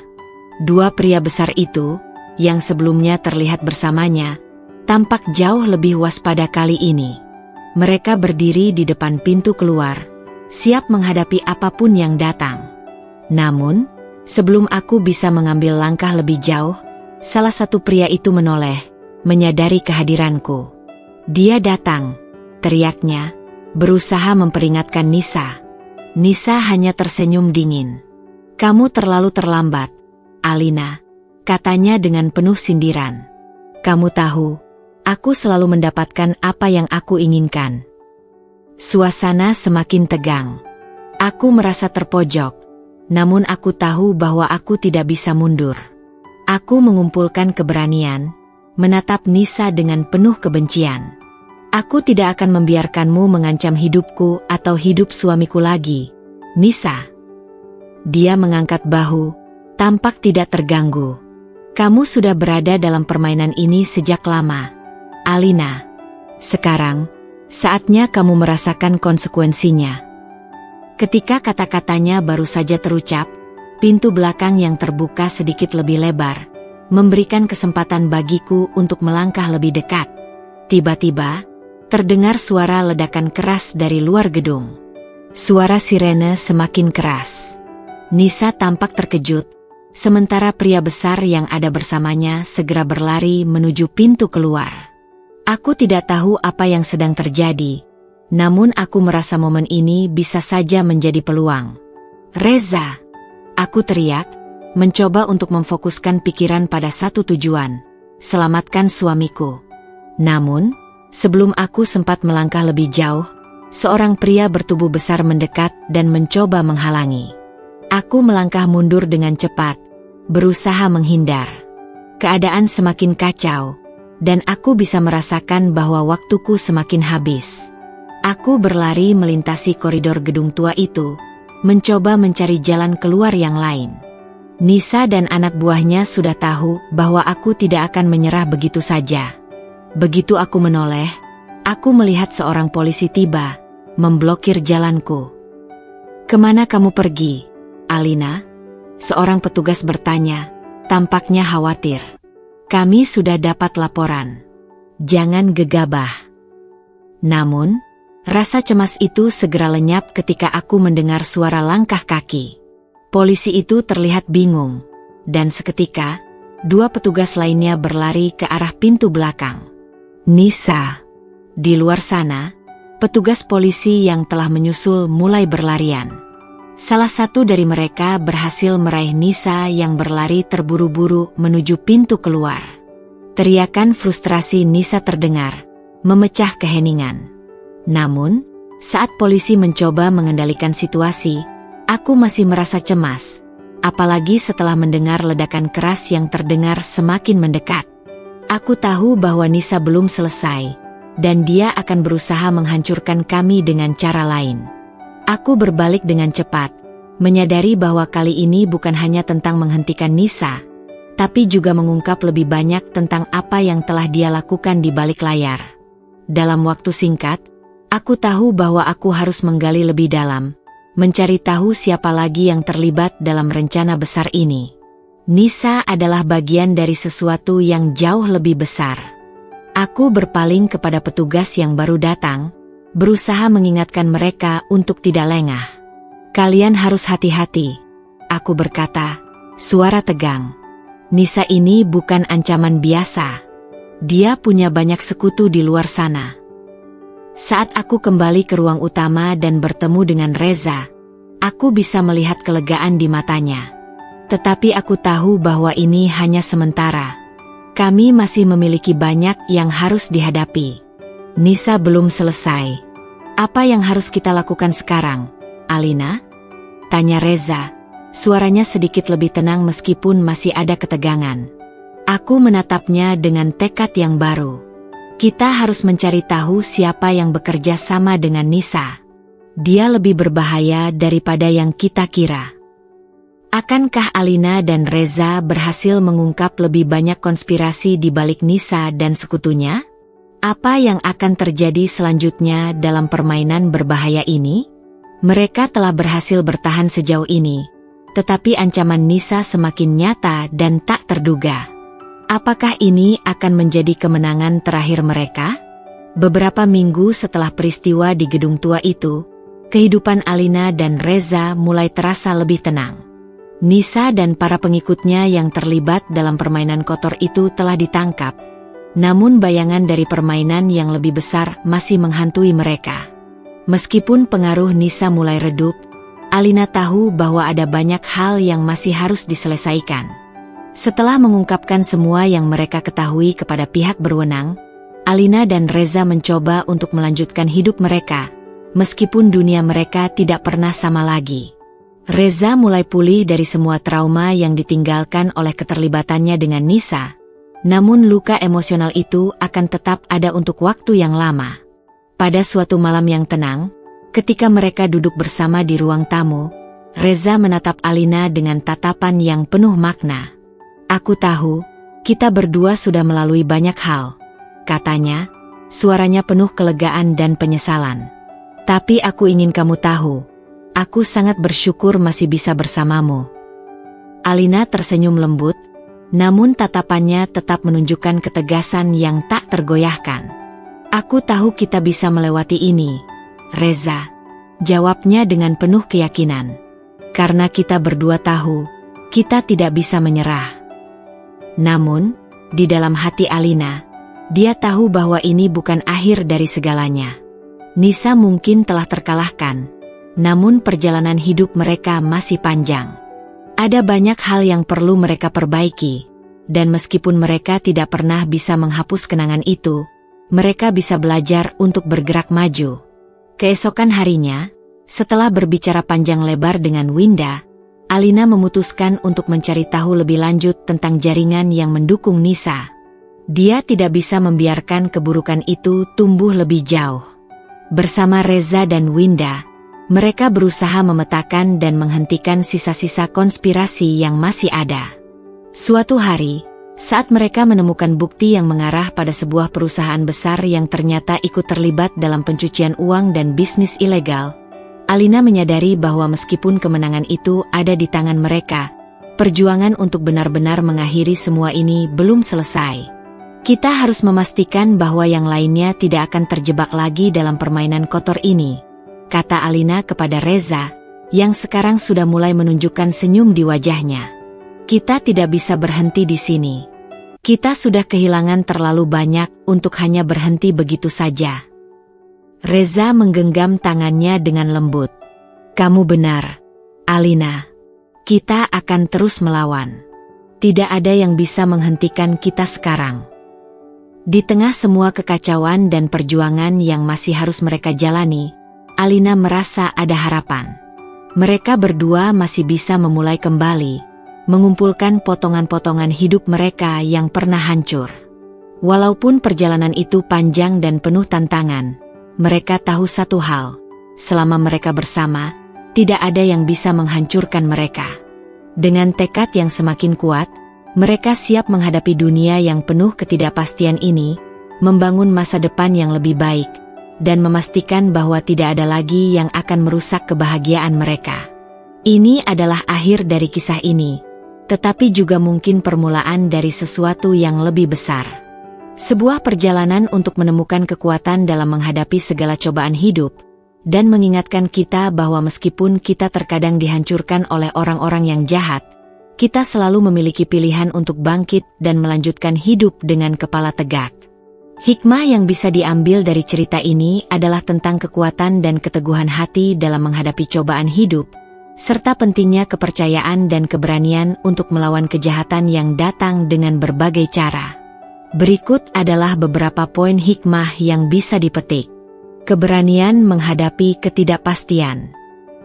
Dua pria besar itu, yang sebelumnya terlihat bersamanya, tampak jauh lebih waspada kali ini. Mereka berdiri di depan pintu keluar, siap menghadapi apapun yang datang. Namun, sebelum aku bisa mengambil langkah lebih jauh, salah satu pria itu menoleh, menyadari kehadiranku. Dia datang, teriaknya, berusaha memperingatkan Nisa. Nisa hanya tersenyum dingin. "Kamu terlalu terlambat, Alina," katanya dengan penuh sindiran. "Kamu tahu, aku selalu mendapatkan apa yang aku inginkan." Suasana semakin tegang. Aku merasa terpojok, namun aku tahu bahwa aku tidak bisa mundur. Aku mengumpulkan keberanian, menatap Nisa dengan penuh kebencian. "Aku tidak akan membiarkanmu mengancam hidupku atau hidup suamiku lagi, Nisa." Dia mengangkat bahu, tampak tidak terganggu. "Kamu sudah berada dalam permainan ini sejak lama, Alina. Sekarang, saatnya kamu merasakan konsekuensinya." Ketika kata-katanya baru saja terucap, pintu belakang yang terbuka sedikit lebih lebar, memberikan kesempatan bagiku untuk melangkah lebih dekat. Tiba-tiba, terdengar suara ledakan keras dari luar gedung. Suara sirene semakin keras. Nisa tampak terkejut, sementara pria besar yang ada bersamanya segera berlari menuju pintu keluar. Aku tidak tahu apa yang sedang terjadi, namun aku merasa momen ini bisa saja menjadi peluang. "Reza!" aku teriak, mencoba untuk memfokuskan pikiran pada satu tujuan, selamatkan suamiku. Namun, sebelum aku sempat melangkah lebih jauh, seorang pria bertubuh besar mendekat dan mencoba menghalangi. Aku melangkah mundur dengan cepat, berusaha menghindar. Keadaan semakin kacau, dan aku bisa merasakan bahwa waktuku semakin habis. Aku berlari melintasi koridor gedung tua itu, mencoba mencari jalan keluar yang lain. Nisa dan anak buahnya sudah tahu bahwa aku tidak akan menyerah begitu saja. Begitu aku menoleh, aku melihat seorang polisi tiba, memblokir jalanku. "Kemana kamu pergi, Alina?" seorang petugas bertanya, tampaknya khawatir. "Kami sudah dapat laporan. Jangan gegabah." Namun, rasa cemas itu segera lenyap ketika aku mendengar suara langkah kaki. Polisi itu terlihat bingung, dan seketika, dua petugas lainnya berlari ke arah pintu belakang. "Nisa!" Di luar sana, petugas polisi yang telah menyusul mulai berlarian. Salah satu dari mereka berhasil meraih Nisa yang berlari terburu-buru menuju pintu keluar. Teriakan frustrasi Nisa terdengar, memecah keheningan. Namun, saat polisi mencoba mengendalikan situasi, aku masih merasa cemas, apalagi setelah mendengar ledakan keras yang terdengar semakin mendekat. Aku tahu bahwa Nisa belum selesai, dan dia akan berusaha menghancurkan kami dengan cara lain. Aku berbalik dengan cepat, menyadari bahwa kali ini bukan hanya tentang menghentikan Nisa, tapi juga mengungkap lebih banyak tentang apa yang telah dia lakukan di balik layar. Dalam waktu singkat, aku tahu bahwa aku harus menggali lebih dalam, mencari tahu siapa lagi yang terlibat dalam rencana besar ini. Nisa adalah bagian dari sesuatu yang jauh lebih besar. Aku berpaling kepada petugas yang baru datang, berusaha mengingatkan mereka untuk tidak lengah. "Kalian harus hati-hati," aku berkata, suara tegang. "Nisa ini bukan ancaman biasa. Dia punya banyak sekutu di luar sana." Saat aku kembali ke ruang utama dan bertemu dengan Reza, aku bisa melihat kelegaan di matanya. Tetapi aku tahu bahwa ini hanya sementara. Kami masih memiliki banyak yang harus dihadapi. Nisa belum selesai. "Apa yang harus kita lakukan sekarang, Alina?" tanya Reza. Suaranya sedikit lebih tenang meskipun masih ada ketegangan. Aku menatapnya dengan tekad yang baru. Kita harus mencari tahu siapa yang bekerja sama dengan Nisa. Dia lebih berbahaya daripada yang kita kira. Akankah Alina dan Reza berhasil mengungkap lebih banyak konspirasi di balik Nisa dan sekutunya? Apa yang akan terjadi selanjutnya dalam permainan berbahaya ini? Mereka telah berhasil bertahan sejauh ini, tetapi ancaman Nisa semakin nyata dan tak terduga. Apakah ini akan menjadi kemenangan terakhir mereka? Beberapa minggu setelah peristiwa di gedung tua itu, kehidupan Alina dan Reza mulai terasa lebih tenang. Nisa dan para pengikutnya yang terlibat dalam permainan kotor itu telah ditangkap. Namun bayangan dari permainan yang lebih besar masih menghantui mereka. Meskipun pengaruh Nisa mulai redup, Alina tahu bahwa ada banyak hal yang masih harus diselesaikan. Setelah mengungkapkan semua yang mereka ketahui kepada pihak berwenang, Alina dan Reza mencoba untuk melanjutkan hidup mereka, meskipun dunia mereka tidak pernah sama lagi. Reza mulai pulih dari semua trauma yang ditinggalkan oleh keterlibatannya dengan Nisa, namun luka emosional itu akan tetap ada untuk waktu yang lama. Pada suatu malam yang tenang, ketika mereka duduk bersama di ruang tamu, Reza menatap Alina dengan tatapan yang penuh makna. "Aku tahu, kita berdua sudah melalui banyak hal," katanya, suaranya penuh kelegaan dan penyesalan. "Tapi aku ingin kamu tahu, aku sangat bersyukur masih bisa bersamamu." Alina tersenyum lembut, namun tatapannya tetap menunjukkan ketegasan yang tak tergoyahkan. "Aku tahu kita bisa melewati ini, Reza," jawabnya dengan penuh keyakinan. "Karena kita berdua tahu, kita tidak bisa menyerah." Namun, di dalam hati Alina, dia tahu bahwa ini bukan akhir dari segalanya. Nisa mungkin telah terkalahkan, namun perjalanan hidup mereka masih panjang. Ada banyak hal yang perlu mereka perbaiki, dan meskipun mereka tidak pernah bisa menghapus kenangan itu, mereka bisa belajar untuk bergerak maju. Keesokan harinya, setelah berbicara panjang lebar dengan Winda, Alina memutuskan untuk mencari tahu lebih lanjut tentang jaringan yang mendukung Nisa. Dia tidak bisa membiarkan keburukan itu tumbuh lebih jauh. Bersama Reza dan Winda, mereka berusaha memetakan dan menghentikan sisa-sisa konspirasi yang masih ada. Suatu hari, saat mereka menemukan bukti yang mengarah pada sebuah perusahaan besar yang ternyata ikut terlibat dalam pencucian uang dan bisnis ilegal, Alina menyadari bahwa meskipun kemenangan itu ada di tangan mereka, perjuangan untuk benar-benar mengakhiri semua ini belum selesai. "Kita harus memastikan bahwa yang lainnya tidak akan terjebak lagi dalam permainan kotor ini," kata Alina kepada Reza, yang sekarang sudah mulai menunjukkan senyum di wajahnya. "Kita tidak bisa berhenti di sini. Kita sudah kehilangan terlalu banyak untuk hanya berhenti begitu saja." Reza menggenggam tangannya dengan lembut. "Kamu benar, Alina. Kita akan terus melawan. Tidak ada yang bisa menghentikan kita sekarang." Di tengah semua kekacauan dan perjuangan yang masih harus mereka jalani, Alina merasa ada harapan. Mereka berdua masih bisa memulai kembali, mengumpulkan potongan-potongan hidup mereka yang pernah hancur. Walaupun perjalanan itu panjang dan penuh tantangan, mereka tahu satu hal, selama mereka bersama, tidak ada yang bisa menghancurkan mereka. Dengan tekad yang semakin kuat, mereka siap menghadapi dunia yang penuh ketidakpastian ini, membangun masa depan yang lebih baik, dan memastikan bahwa tidak ada lagi yang akan merusak kebahagiaan mereka. Ini adalah akhir dari kisah ini, tetapi juga mungkin permulaan dari sesuatu yang lebih besar. Sebuah perjalanan untuk menemukan kekuatan dalam menghadapi segala cobaan hidup, dan mengingatkan kita bahwa meskipun kita terkadang dihancurkan oleh orang-orang yang jahat, kita selalu memiliki pilihan untuk bangkit dan melanjutkan hidup dengan kepala tegak. Hikmah yang bisa diambil dari cerita ini adalah tentang kekuatan dan keteguhan hati dalam menghadapi cobaan hidup, serta pentingnya kepercayaan dan keberanian untuk melawan kejahatan yang datang dengan berbagai cara. Berikut adalah beberapa poin hikmah yang bisa dipetik. Keberanian menghadapi ketidakpastian.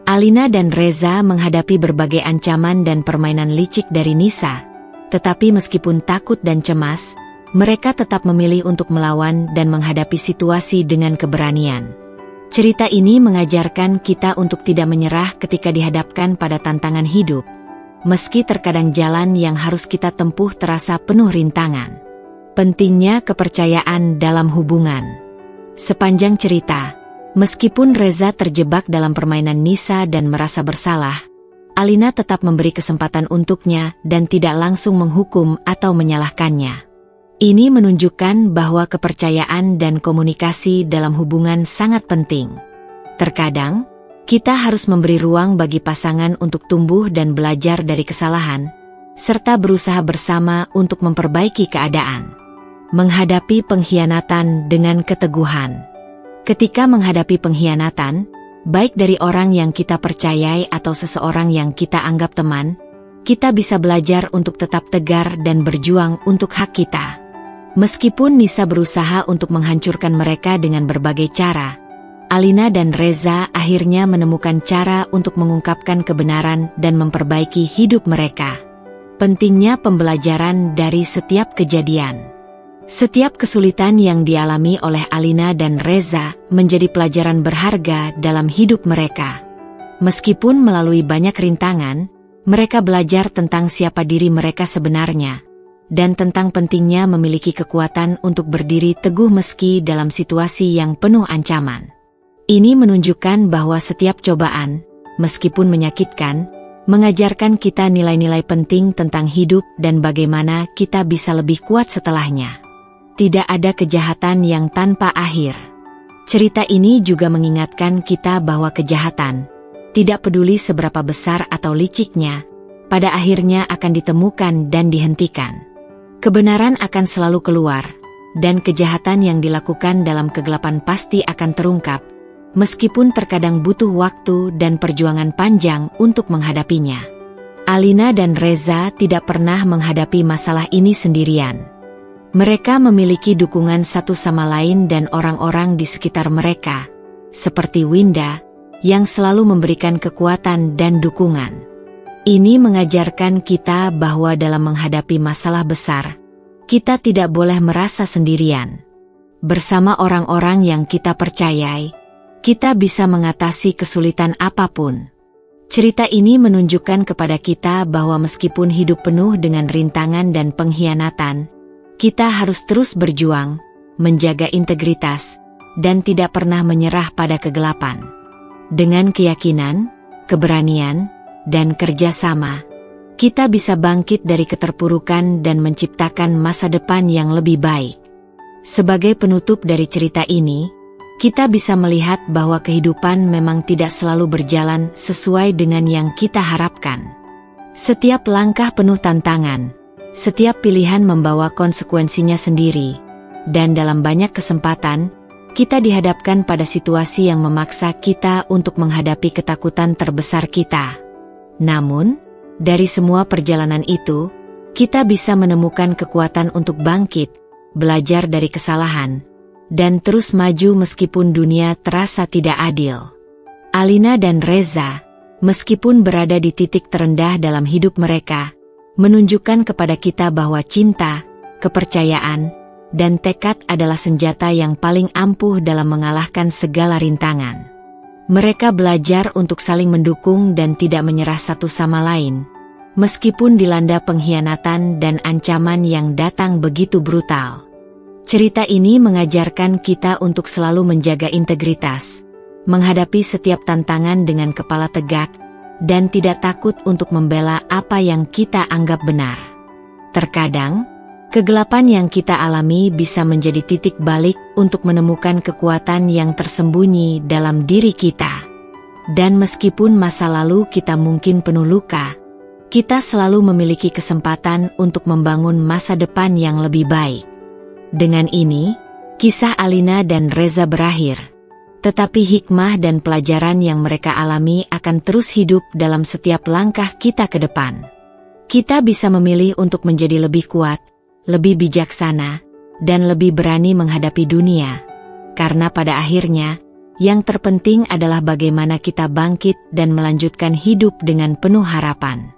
Alina dan Reza menghadapi berbagai ancaman dan permainan licik dari Nisa, Tetapi meskipun takut dan cemas, mereka tetap memilih untuk melawan dan menghadapi situasi dengan keberanian. Cerita ini mengajarkan kita untuk tidak menyerah ketika dihadapkan pada tantangan hidup, meski terkadang jalan yang harus kita tempuh terasa penuh rintangan. Pentingnya kepercayaan dalam hubungan. Sepanjang cerita, meskipun Reza terjebak dalam permainan Nisa dan merasa bersalah, Alina tetap memberi kesempatan untuknya dan tidak langsung menghukum atau menyalahkannya. Ini menunjukkan bahwa kepercayaan dan komunikasi dalam hubungan sangat penting. Terkadang, kita harus memberi ruang bagi pasangan untuk tumbuh dan belajar dari kesalahan, serta berusaha bersama untuk memperbaiki keadaan. Menghadapi pengkhianatan dengan keteguhan. Ketika menghadapi pengkhianatan, baik dari orang yang kita percayai atau seseorang yang kita anggap teman, kita bisa belajar untuk tetap tegar dan berjuang untuk hak kita. Meskipun Nisa berusaha untuk menghancurkan mereka dengan berbagai cara, Alina dan Reza akhirnya menemukan cara untuk mengungkapkan kebenaran dan memperbaiki hidup mereka. Pentingnya pembelajaran dari setiap kejadian. Setiap kesulitan yang dialami oleh Alina dan Reza menjadi pelajaran berharga dalam hidup mereka. Meskipun melalui banyak rintangan, mereka belajar tentang siapa diri mereka sebenarnya, dan tentang pentingnya memiliki kekuatan untuk berdiri teguh meski dalam situasi yang penuh ancaman. Ini menunjukkan bahwa setiap cobaan, meskipun menyakitkan, mengajarkan kita nilai-nilai penting tentang hidup dan bagaimana kita bisa lebih kuat setelahnya. Tidak ada kejahatan yang tanpa akhir. Cerita ini juga mengingatkan kita bahwa kejahatan, tidak peduli seberapa besar atau liciknya, pada akhirnya akan ditemukan dan dihentikan. Kebenaran akan selalu keluar, dan kejahatan yang dilakukan dalam kegelapan pasti akan terungkap, meskipun terkadang butuh waktu dan perjuangan panjang untuk menghadapinya. Alina dan Reza tidak pernah menghadapi masalah ini sendirian. Mereka memiliki dukungan satu sama lain dan orang-orang di sekitar mereka, seperti Winda, yang selalu memberikan kekuatan dan dukungan. Ini mengajarkan kita bahwa dalam menghadapi masalah besar, kita tidak boleh merasa sendirian. Bersama orang-orang yang kita percayai, kita bisa mengatasi kesulitan apapun. Cerita ini menunjukkan kepada kita bahwa meskipun hidup penuh dengan rintangan dan pengkhianatan, kita harus terus berjuang, menjaga integritas, dan tidak pernah menyerah pada kegelapan. Dengan keyakinan, keberanian, dan kerjasama, kita bisa bangkit dari keterpurukan dan menciptakan masa depan yang lebih baik. Sebagai penutup dari cerita ini, kita bisa melihat bahwa kehidupan memang tidak selalu berjalan sesuai dengan yang kita harapkan. Setiap langkah penuh tantangan, setiap pilihan membawa konsekuensinya sendiri, dan dalam banyak kesempatan, kita dihadapkan pada situasi yang memaksa kita untuk menghadapi ketakutan terbesar kita. Namun, dari semua perjalanan itu, kita bisa menemukan kekuatan untuk bangkit, belajar dari kesalahan, dan terus maju meskipun dunia terasa tidak adil. Alina dan Reza, meskipun berada di titik terendah dalam hidup mereka, menunjukkan kepada kita bahwa cinta, kepercayaan, dan tekad adalah senjata yang paling ampuh dalam mengalahkan segala rintangan. Mereka belajar untuk saling mendukung dan tidak menyerah satu sama lain, meskipun dilanda pengkhianatan dan ancaman yang datang begitu brutal. Cerita ini mengajarkan kita untuk selalu menjaga integritas, menghadapi setiap tantangan dengan kepala tegak, dan tidak takut untuk membela apa yang kita anggap benar. Terkadang, kegelapan yang kita alami bisa menjadi titik balik untuk menemukan kekuatan yang tersembunyi dalam diri kita. Dan meskipun masa lalu kita mungkin penuh luka, kita selalu memiliki kesempatan untuk membangun masa depan yang lebih baik. Dengan ini, kisah Alina dan Reza berakhir. Tetapi hikmah dan pelajaran yang mereka alami akan terus hidup dalam setiap langkah kita ke depan. Kita bisa memilih untuk menjadi lebih kuat, lebih bijaksana, dan lebih berani menghadapi dunia. Karena pada akhirnya, yang terpenting adalah bagaimana kita bangkit dan melanjutkan hidup dengan penuh harapan.